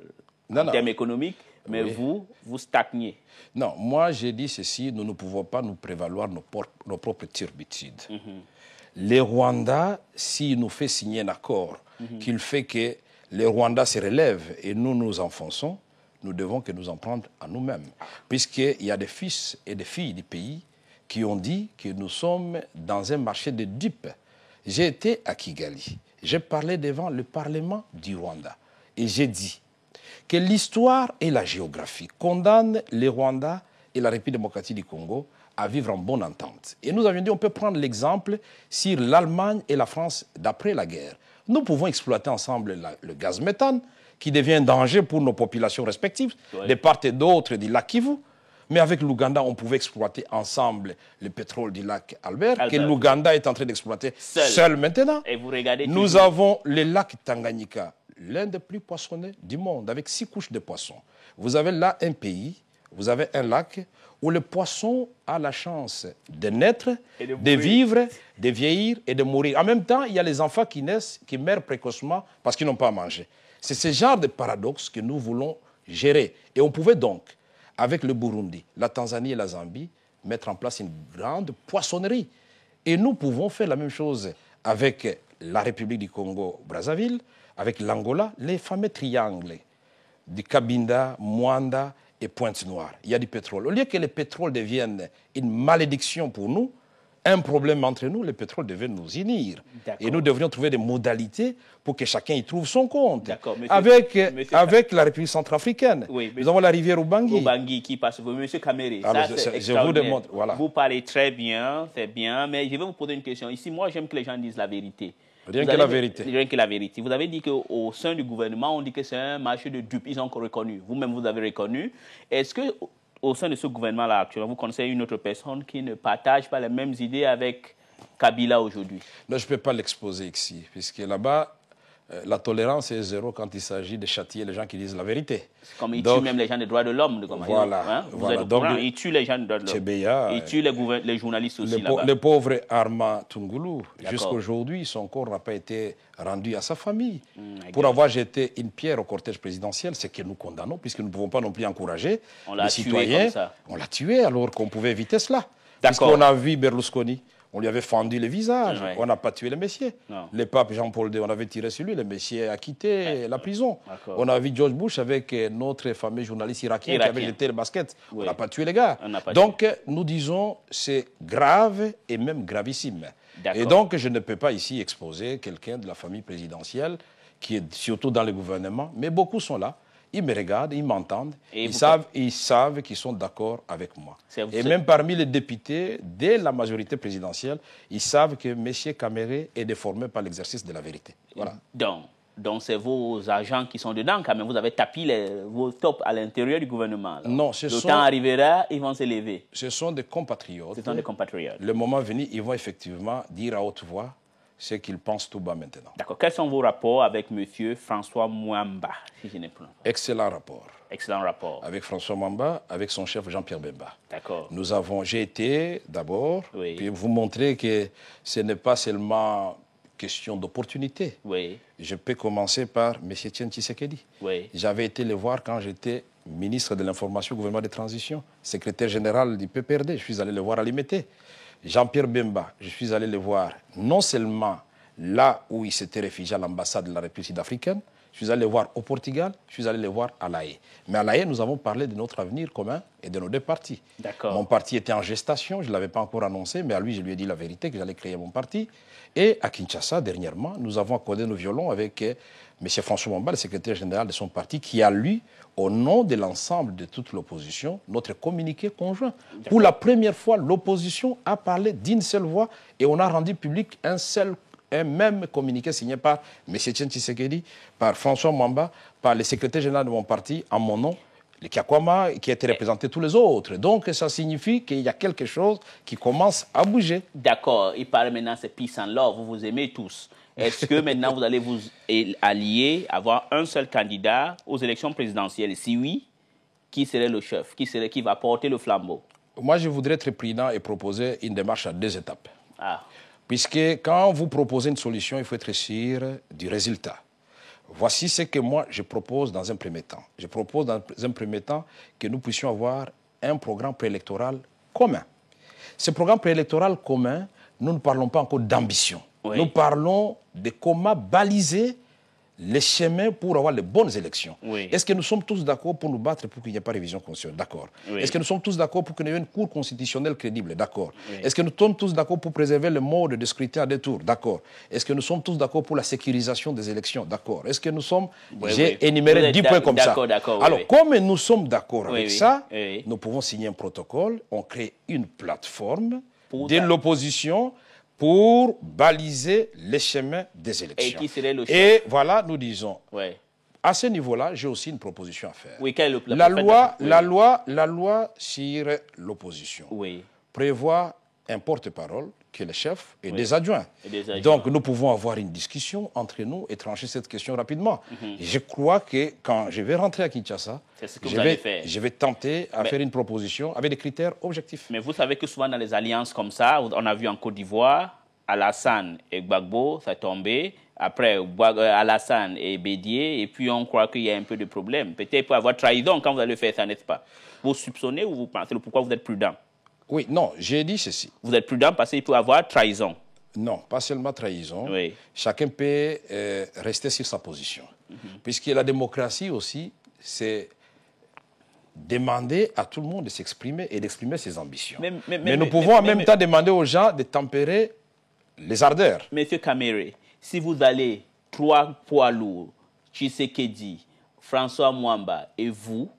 en termes économiques, mais vous stagnez. Non, moi j'ai dit ceci, nous ne pouvons pas nous prévaloir nos propres turpitudes. Les Rwandais, s'il nous fait signer un accord qu'il fait que les Rwandais se relèvent et nous nous enfonçons, nous devons que nous en prendre à nous-mêmes. Puisqu'il y a des fils et des filles du pays qui ont dit que nous sommes dans un marché de dupes. J'ai été à Kigali, j'ai parlé devant le Parlement du Rwanda et j'ai dit que l'histoire et la géographie condamnent les Rwandais et la République démocratique du Congo à vivre en bonne entente. Et nous avions dit on peut prendre l'exemple sur l'Allemagne et la France d'après la guerre. Nous pouvons exploiter ensemble le gaz méthane qui devient un danger pour nos populations respectives, de part et d'autre du lac Kivu. Mais avec l'Ouganda, on pouvait exploiter ensemble le pétrole du lac Albert, que l'Ouganda est en train d'exploiter seul maintenant. Et vous regardez nous avons le lac Tanganyika, l'un des plus poissonnés du monde, avec 6 couches de poissons. Vous avez là un pays, vous avez un lac où le poisson a la chance de naître, de vivre, de vieillir et de mourir. En même temps, il y a les enfants qui naissent, qui meurent précocement parce qu'ils n'ont pas à manger. C'est ce genre de paradoxe que nous voulons gérer. Et on pouvait donc, avec le Burundi, la Tanzanie et la Zambie, mettre en place une grande poissonnerie. Et nous pouvons faire la même chose avec la République du Congo-Brazzaville, avec l'Angola, les fameux triangles du Cabinda, Mwanda et Pointe-Noire. Il y a du pétrole. Au lieu que le pétrole devienne une malédiction pour nous, un problème entre nous, le pétrole devait nous unir. Et nous devrions trouver des modalités pour que chacun y trouve son compte. Avec la République centrafricaine, nous avons la rivière Ubangi. Ubangi qui passe. Monsieur Kamere, je vous demande, voilà. Vous parlez très bien, c'est bien, mais je vais vous poser une question. Ici, moi, j'aime que les gens disent la vérité. Rien que la vérité. Rien que la vérité. Vous avez dit qu'au sein du gouvernement, on dit que c'est un marché de dupes. Ils ont reconnu. Vous-même, vous avez reconnu. Est-ce que au sein de ce gouvernement-là actuellement, vous connaissez une autre personne qui ne partage pas les mêmes idées avec Kabila aujourd'hui? Non, je ne peux pas l'exposer ici, puisque là-bas, la tolérance est zéro quand il s'agit de châtier les gens qui disent la vérité. Comme ils tuent même les gens des droits de l'homme. Voilà. Vous êtes au courant, ils tuent les gens des droits de l'homme. Ils tuent les journalistes aussi là-bas. Le pauvre Armand Tungulu, jusqu'aujourd'hui, son corps n'a pas été rendu à sa famille. Pour avoir jeté une pierre au cortège présidentiel, c'est que nous condamnons, puisque nous ne pouvons pas non plus encourager les citoyens. On l'a tué alors qu'on pouvait éviter cela. Puisqu'on a vu Berlusconi. On lui avait fendu le visage. On n'a pas tué le Messie. Le pape Jean-Paul II, on avait tiré sur lui. Le Messie a quitté la prison. On a vu George Bush avec notre fameux journaliste irakien qui avait jeté le basket. On n'a pas tué les gars. Donc, nous disons, c'est grave et même gravissime. Et donc, je ne peux pas ici exposer quelqu'un de la famille présidentielle qui est surtout dans le gouvernement. Mais beaucoup sont là. Ils me regardent, ils m'entendent, ils savent qu'ils sont d'accord avec moi. Et même parmi les députés, dès la majorité présidentielle, ils savent que M. Kamere est déformé par l'exercice de la vérité. Voilà. Donc c'est vos agents qui sont dedans quand même. Vous avez tapis vos tops à l'intérieur du gouvernement. Alors. Non, le temps arrivera, ils vont s'élever. Ce sont des compatriotes. Ce sont des compatriotes. Le moment venu, ils vont effectivement dire à haute voix ce qu'ils pensent tout bas maintenant. D'accord. Quels sont vos rapports avec M. François Mwamba, si je ne prononce pas? Excellent rapport. Excellent rapport. Avec François Mwamba, avec son chef Jean-Pierre Bemba. D'accord. J'ai été d'abord, puis vous montrer que ce n'est pas seulement question d'opportunité. Je peux commencer par M. Etienne Tshisekedi. J'avais été le voir quand j'étais ministre de l'Information au gouvernement de transition, secrétaire général du PPRD. Je suis allé le voir à Limité. Jean-Pierre Bemba, je suis allé le voir non seulement là où il s'était réfugié à l'ambassade de la République sud-africaine, je suis allé le voir au Portugal, je suis allé le voir à La Haye. Mais à La Haye, nous avons parlé de notre avenir commun et de nos deux partis. Mon parti était en gestation, je ne l'avais pas encore annoncé, mais à lui, je lui ai dit la vérité, que j'allais créer mon parti. Et à Kinshasa, dernièrement, nous avons accordé nos violons avec M. François Mwamba, le secrétaire général de son parti, qui a lu, au nom de l'ensemble de toute l'opposition, notre communiqué conjoint. Pour la première fois, l'opposition a parlé d'une seule voix et on a rendu public un même communiqué signé par M. Etienne Tshisekedi, par François Mwamba, par le secrétaire général de mon parti, en mon nom, le Kiakwama, qui a été représenté tous les autres. Donc, ça signifie qu'il y a quelque chose qui commence à bouger. D'accord. Il parle maintenant, c'est peace and love. Vous vous aimez tous. Est-ce que maintenant, vous allez vous allier, avoir un seul candidat aux élections présidentielles? Si oui, qui serait le chef, qui va porter le flambeau? Moi, je voudrais être prudent et proposer une démarche à 2 étapes. Ah. Puisque quand vous proposez une solution, il faut être sûr du résultat. Voici ce que moi, je propose dans un premier temps. Je propose dans un premier temps que nous puissions avoir un programme préélectoral commun. Ce programme préélectoral commun, nous ne parlons pas encore d'ambition. Oui. Nous parlons de comment baliser les chemins pour avoir les bonnes élections. Oui. Est-ce que nous sommes tous d'accord pour nous battre pour qu'il n'y ait pas de révision constitutionnelle? D'accord. Oui. Est-ce que nous sommes tous d'accord pour qu'il y ait une cour constitutionnelle crédible? D'accord. Oui. Est-ce que nous sommes tous d'accord pour préserver le mode de scrutin à 2 tours? D'accord. Est-ce que nous sommes tous d'accord pour la sécurisation des élections? D'accord. Est-ce que nous sommes... Oui, J'ai oui. énuméré 10 points comme ça. D'accord, Alors, oui. comme nous sommes d'accord Oui, avec oui. ça, Oui. nous pouvons signer un protocole, on crée une plateforme Pour de ça. l'opposition pour baliser les chemins des élections. Et qui serait le chef? Et voilà, nous disons, Oui. à ce niveau-là, j'ai aussi une proposition à faire. Oui, quel est le La oui. loi sur l'opposition Oui. prévoit un porte-parole qui est le chef et Oui. des adjoints. Et des adjoints. Donc nous pouvons avoir une discussion entre nous et trancher cette question rapidement. Je crois que quand je vais rentrer à Kinshasa, C'est ce que vous allez faire. je vais tenter à faire une proposition avec des critères objectifs. Mais vous savez que souvent dans les alliances comme ça, on a vu en Côte d'Ivoire, Alassane et Gbagbo, ça est tombé. Après, Alassane et Bédié, et puis on croit qu'il y a un peu de problème. Peut-être qu'il peut y avoir trahison quand vous allez faire ça, n'est-ce pas? Vous soupçonnez ou vous pensez pourquoi vous êtes prudent? Oui, non, j'ai dit ceci. Vous êtes prudent parce qu'il peut y avoir trahison. Non, pas seulement trahison. Oui. Chacun peut rester sur sa position. Puisque la démocratie aussi, c'est demander à tout le monde de s'exprimer et d'exprimer ses ambitions. Mais nous pouvons en même temps demander aux gens de tempérer les ardeurs. Monsieur Kamere, si vous allez 3 poids lourds, Tshisekedi, François Mwamba et vous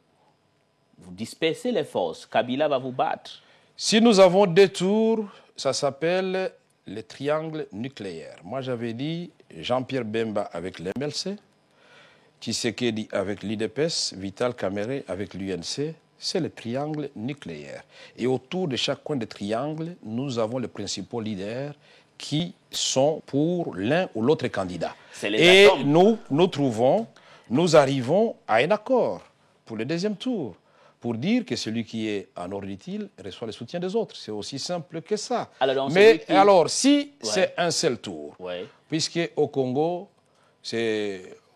dispersez les forces. Kabila va vous battre. Si nous avons 2 tours, ça s'appelle le triangle nucléaire. Moi, j'avais dit Jean-Pierre Bemba avec l'MLC, Tshisekedi avec l'IDPS, Vital Kamerhe avec l'UNC. C'est le triangle nucléaire. Et autour de chaque coin de triangle, nous avons les principaux leaders qui sont pour l'un ou l'autre candidat. Et nous arrivons à un accord pour le 2e tour, pour dire que celui qui est en ordre utile reçoit le soutien des autres. C'est aussi simple que ça. Mais alors, si c'est un seul tour, puisque au Congo,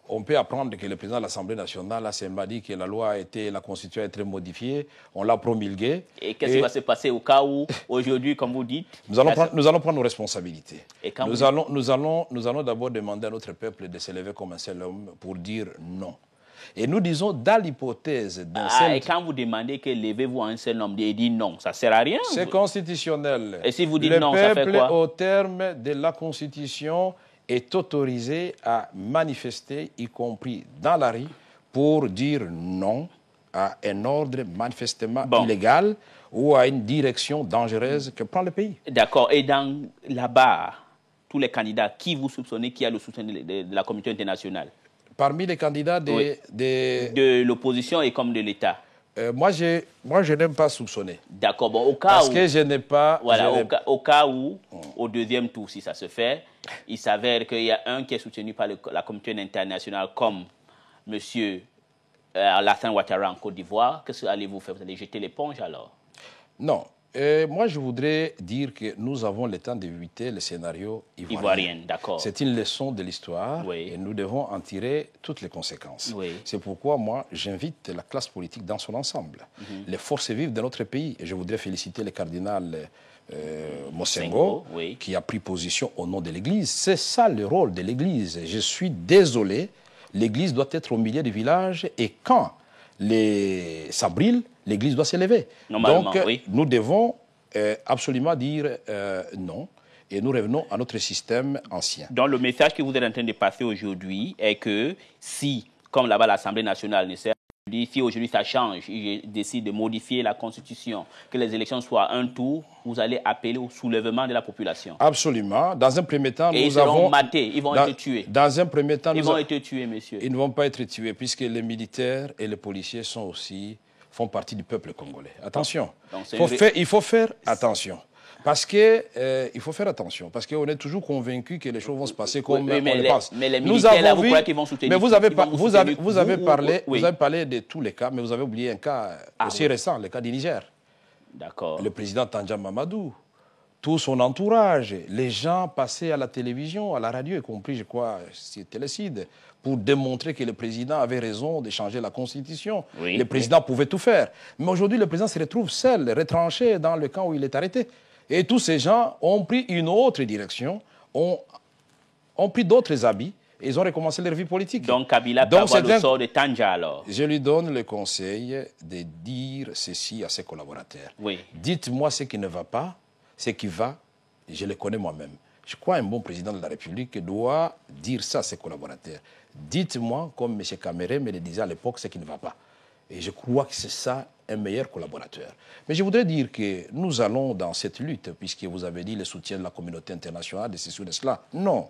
on peut apprendre que le président de l'Assemblée nationale m'a dit que la Constitution a été modifiée, on l'a promulguée. Et qu'est-ce qui va se passer au cas où, aujourd'hui, comme vous dites... Nous allons prendre nos responsabilités. Nous allons d'abord demander à notre peuple de se lever comme un seul homme pour dire non. Et nous disons, dans l'hypothèse d'un seul... Et quand vous demandez que levez-vous un seul homme et dit non, ça ne sert à rien? C'est constitutionnel. Et si vous dites non, ça fait quoi? Le peuple, au terme de la Constitution, est autorisé à manifester, y compris dans la rue, pour dire non à un ordre manifestement illégal ou à une direction dangereuse que prend le pays. D'accord. Et là-bas, tous les candidats, qui vous soupçonnez qui a le soutien de la communauté internationale? Parmi les candidats de l'opposition et comme de l'État. Moi, je n'aime pas soupçonner. D'accord. Bon, au cas Parce que je n'ai pas... Voilà, au cas où, au 2e tour, si ça se fait, il s'avère qu'il y a un qui est soutenu par la communauté internationale comme M. Alassane Ouattara en Côte d'Ivoire. Qu'est-ce que allez-vous faire? Vous allez jeter l'éponge alors? Non. Moi, je voudrais dire que nous avons le temps d'éviter le scénario ivoirien. D'accord. C'est une leçon de l'histoire et nous devons en tirer toutes les conséquences. C'est pourquoi, moi, j'invite la classe politique dans son ensemble, les forces vives de notre pays. Et je voudrais féliciter le cardinal Mosengo, qui a pris position au nom de l'Église. C'est ça le rôle de l'Église. Je suis désolé, l'Église doit être au milieu du village et quand ça brille, l'Église doit s'élever. Donc, nous devons absolument dire non et nous revenons à notre système ancien. Donc, le message que vous êtes en train de passer aujourd'hui est que si, comme là-bas l'Assemblée nationale ne sert, si aujourd'hui ça change, ils décident de modifier la Constitution, que les élections soient un tour, vous allez appeler au soulèvement de la population. Absolument. Dans un premier temps, ils seront matés, ils vont être tués. Dans un premier temps, ils vont être tués, monsieur. Ils ne vont pas être tués puisque les militaires et les policiers font partie du peuple congolais. Attention. Il faut faire attention. Parce qu'il faut faire attention, parce qu'on est toujours convaincu que les choses vont se passer comme on le pense. Mais les militaires, là, vous croyez qu'ils vont soutenir? Mais vous avez parlé de tous les cas, mais vous avez oublié un cas aussi récent, le cas du Niger. D'accord. Le président Tandja Mamadou, tout son entourage, les gens passaient à la télévision, à la radio, y compris, je crois, sur Télécide, pour démontrer que le président avait raison de changer la Constitution. Oui, le président pouvait tout faire. Mais aujourd'hui, le président se retrouve seul, retranché dans le camp où il est arrêté. Et tous ces gens ont pris une autre direction, ont pris d'autres habits, et ils ont recommencé leur vie politique. Donc Kabila peut avoir le sort de Tandja alors? Je lui donne le conseil de dire ceci à ses collaborateurs. Oui. Dites-moi ce qui ne va pas, ce qui va, je le connais moi-même. Je crois qu'un bon président de la République doit dire ça à ses collaborateurs. Dites-moi, comme M. Kamere me le disait à l'époque, ce qui ne va pas. Et je crois que c'est ça un meilleur collaborateur. Mais je voudrais dire que nous allons dans cette lutte, puisque vous avez dit le soutien de la communauté internationale, de ceci ou de cela. Non.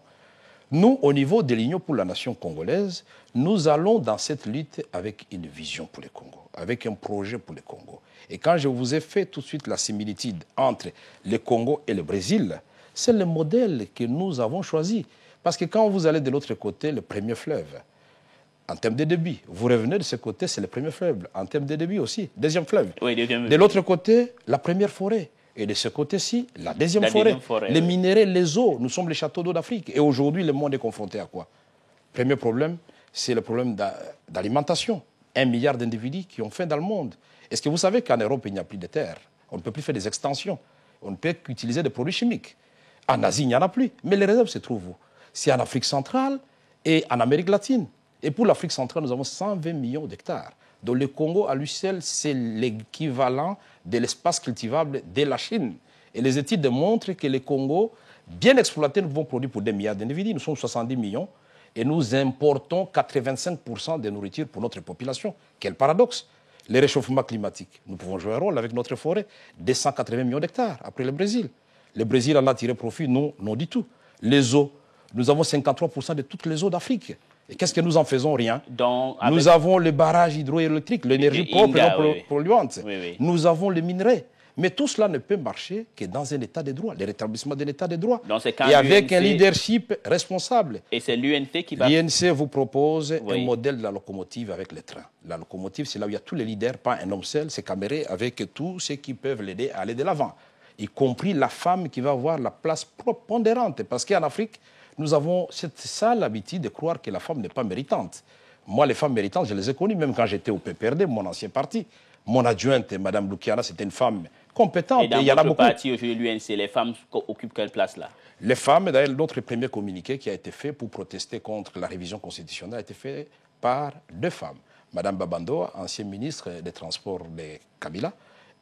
Nous, au niveau de l'Union pour la nation congolaise, nous allons dans cette lutte avec une vision pour le Congo, avec un projet pour le Congo. Et quand je vous ai fait tout de suite la similitude entre le Congo et le Brésil, c'est le modèle que nous avons choisi. Parce que quand vous allez de l'autre côté, le premier fleuve, en termes de débit, vous revenez de ce côté, c'est le premier fleuve, en termes de débit aussi, deuxième fleuve. Oui, deuxième. De l'autre côté, la première forêt. Et de ce côté-ci, la deuxième forêt. Les minéraux, les eaux, nous sommes les châteaux d'eau d'Afrique. Et aujourd'hui, le monde est confronté à quoi? Premier problème, c'est le problème d'alimentation. 1 milliard d'individus qui ont faim dans le monde. Est-ce que vous savez qu'en Europe, il n'y a plus de terre? On ne peut plus faire des extensions. On ne peut qu'utiliser des produits chimiques. En Asie, il n'y en a plus. Mais les réserves se trouvent où? C'est en Afrique centrale et en Amérique latine. Et pour l'Afrique centrale, nous avons 120 millions d'hectares. Donc le Congo, à lui seul, c'est l'équivalent de l'espace cultivable de la Chine. Et les études démontrent que le Congo, bien exploité, nous pouvons produire pour 2 milliards d'individus. Nous sommes 70 millions et nous importons 85% de nourriture pour notre population. Quel paradoxe! Le réchauffement climatique, nous pouvons jouer un rôle avec notre forêt, 280 millions d'hectares après le Brésil. Le Brésil en a tiré profit, nous, non du tout. Les eaux, nous avons 53% de toutes les eaux d'Afrique. Et qu'est-ce que nous en faisons? Rien. Donc, nous avons les barrages hydroélectriques, l'énergie propre et non polluante. Oui. Nous avons les minerais. Mais tout cela ne peut marcher que dans un état de droit, le rétablissement de l'état de droit. Et avec un leadership responsable. Et c'est l'UNC qui va... L'UNC vous propose un modèle de la locomotive avec les trains. La locomotive, c'est là où il y a tous les leaders, pas un homme seul, c'est Kamere avec tous ceux qui peuvent l'aider à aller de l'avant. Y compris la femme qui va avoir la place prépondérante. Parce qu'en Afrique, nous avons cette sale habitude de croire que la femme n'est pas méritante. Moi, les femmes méritantes, je les ai connues, même quand j'étais au PPRD, mon ancien parti. Mon adjointe, Mme Lukiana, c'était une femme compétente. Et dans votre parti, aujourd'hui, l'UNC, les femmes occupent quelle place là? Les femmes, d'ailleurs, notre premier communiqué qui a été fait pour protester contre la révision constitutionnelle a été fait par 2 femmes. Mme Babando, ancienne ministre des Transports de Kabila,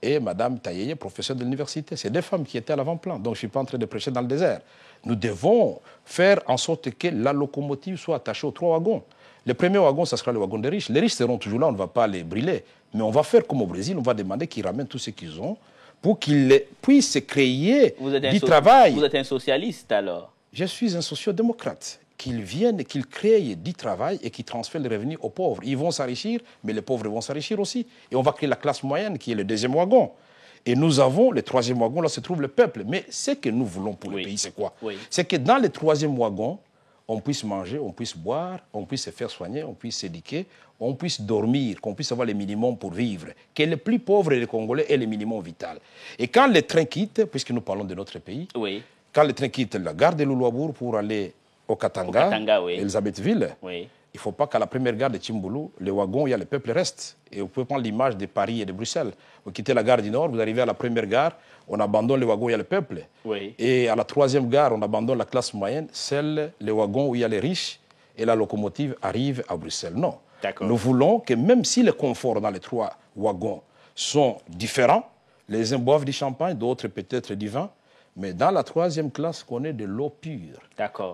et Mme Tayeye, professeure de l'université. C'est 2 femmes qui étaient à l'avant-plan. Donc, je ne suis pas en train de prêcher dans le désert. Nous devons faire en sorte que la locomotive soit attachée aux 3 wagons. Le premier wagon, ça sera le wagon des riches. Les riches seront toujours là, on ne va pas les brûler. Mais on va faire comme au Brésil, on va demander qu'ils ramènent tout ce qu'ils ont pour qu'ils puissent créer du travail. Vous êtes un socialiste alors? Je suis un sociodémocrate. Qu'ils viennent, qu'ils créent du travail et qu'ils transfèrent les revenus aux pauvres. Ils vont s'enrichir, mais les pauvres vont s'enrichir aussi. Et on va créer la classe moyenne qui est le 2e wagon. Et nous avons le 3e wagon, là se trouve le peuple. Mais ce que nous voulons pour le pays, c'est quoi? C'est que dans le 3e wagon, on puisse manger, on puisse boire, on puisse se faire soigner, on puisse s'éduquer, on puisse dormir, qu'on puisse avoir le minimum pour vivre. Que les plus pauvres et les Congolais aient le minimum vital. Et quand les trains quittent, puisque nous parlons de notre pays, quand les trains quittent la gare de Loulouabour pour aller au Katanga, Elisabethville, il ne faut pas qu'à la première gare de Tchimboulou, les wagons, il y a le peuple reste. Et vous pouvez prendre l'image de Paris et de Bruxelles. Vous quittez la gare du Nord, vous arrivez à la première gare, on abandonne les wagons où il y a le peuple. Et à la 3e gare, on abandonne la classe moyenne, les wagons où il y a les riches, et la locomotive arrive à Bruxelles. Non. Nous voulons que même si les conforts dans les 3 wagons sont différents, les uns boivent du champagne, d'autres peut-être du vin, mais dans la 3e classe, qu'on ait de l'eau pure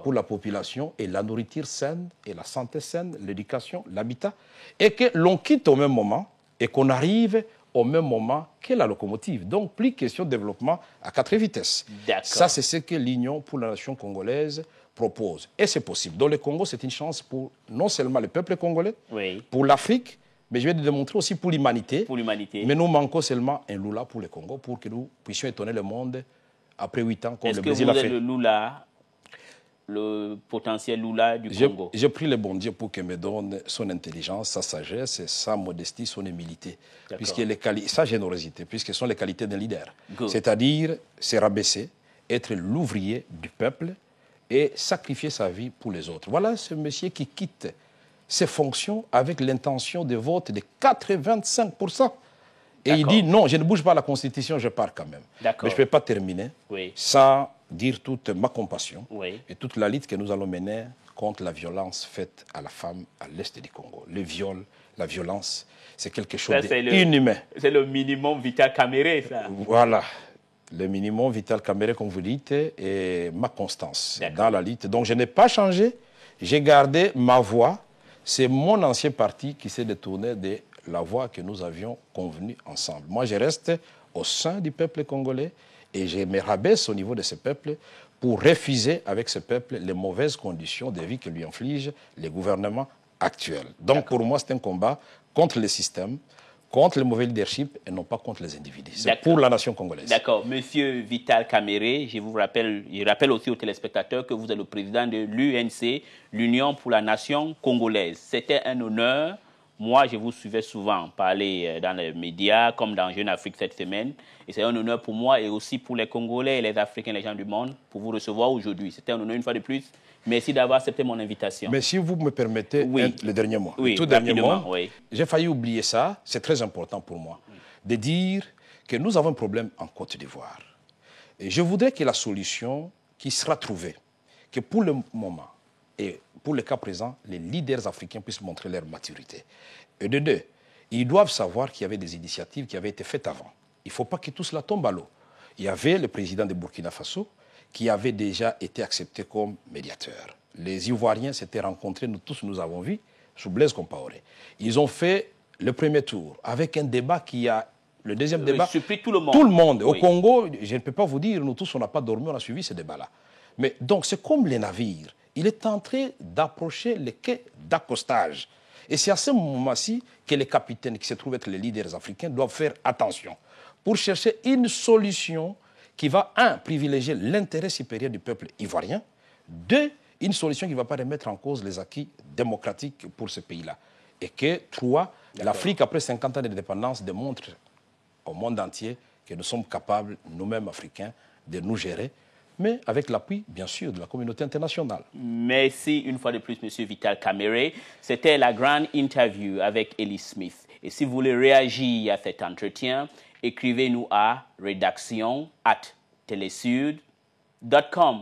pour la population et la nourriture saine et la santé saine, l'éducation, l'habitat, et que l'on quitte au même moment et qu'on arrive au même moment que la locomotive. Donc, plus question de développement à 4 vitesses. Ça, c'est ce que l'Union pour la nation congolaise propose. Et c'est possible. Dans le Congo, c'est une chance pour non seulement le peuple congolais, pour l'Afrique, mais je vais le démontrer aussi pour l'humanité. Mais nous manquons seulement un Lula pour le Congo pour que nous puissions étonner le monde après 8 ans, comme est-ce le que Brésil vous a êtes fait. le Lula, le potentiel Lula du Congo? J'ai pris le bon Dieu pour qu'il me donne son intelligence, sa sagesse, sa modestie, son humilité. Puisque sa générosité, puisque ce sont les qualités d'un leader. C'est-à-dire se rabaisser, être l'ouvrier du peuple et sacrifier sa vie pour les autres. Voilà ce monsieur qui quitte ses fonctions avec l'intention de vote de 85%. Et il dit non, je ne bouge pas la Constitution, je pars quand même. Mais je ne peux pas terminer sans dire toute ma compassion et toute la lutte que nous allons mener contre la violence faite à la femme à l'est du Congo. Le viol, la violence, c'est quelque chose d'inhumain. C'est le minimum vital caméré, ça. Voilà. Le minimum vital caméré, comme vous dites, et ma constance dans la lutte. Donc je n'ai pas changé, j'ai gardé ma voix. C'est mon ancien parti qui s'est détourné de la voie que nous avions convenue ensemble. Moi, je reste au sein du peuple congolais et je me rabaisse au niveau de ce peuple pour refuser avec ce peuple les mauvaises conditions de vie que lui infligent les gouvernements actuels. Donc, pour moi, c'est un combat contre le système, contre le mauvais leadership et non pas contre les individus. C'est pour la nation congolaise. D'accord. Monsieur Vital Kamerhe, je rappelle aussi aux téléspectateurs que vous êtes le président de l'UNC, l'Union pour la nation congolaise. C'était un honneur. Moi, je vous suivais souvent parler dans les médias, comme dans Jeune Afrique cette semaine. Et c'est un honneur pour moi et aussi pour les Congolais et les Africains, les gens du monde, pour vous recevoir aujourd'hui. C'était un honneur une fois de plus. Merci d'avoir accepté mon invitation. Mais si vous me permettez, le dernier mot. Oui, tout dernier mot. J'ai failli oublier ça. C'est très important pour moi de dire que nous avons un problème en Côte d'Ivoire. Et je voudrais que la solution qui sera trouvée, que pour le moment, et pour le cas présent, les leaders africains puissent montrer leur maturité. Et de deux, ils doivent savoir qu'il y avait des initiatives qui avaient été faites avant. Il ne faut pas que tout cela tombe à l'eau. Il y avait le président de Burkina Faso qui avait déjà été accepté comme médiateur. Les Ivoiriens s'étaient rencontrés, nous tous nous avons vu, sous Blaise Compaoré. Ils ont fait le premier tour avec un débat qui a... Le deuxième débat... surpris tout le monde. Tout le monde. Au Congo, je ne peux pas vous dire, nous tous, on n'a pas dormi, on a suivi ce débat-là. Mais donc, c'est comme les navires. Il est en train d'approcher les quais d'accostage. Et c'est à ce moment-ci que les capitaines qui se trouvent être les leaders africains doivent faire attention pour chercher une solution qui va, un, privilégier l'intérêt supérieur du peuple ivoirien, deux, une solution qui ne va pas remettre en cause les acquis démocratiques pour ce pays-là. Et que, trois, l'Afrique, après 50 ans d'indépendance, démontre au monde entier que nous sommes capables, nous-mêmes Africains, de nous gérer, mais avec l'appui, bien sûr, de la communauté internationale. Merci une fois de plus, M. Vital Kamerhe. C'était la grande interview avec Ellie Smith. Et si vous voulez réagir à cet entretien, écrivez-nous à rédaction@telesud.com.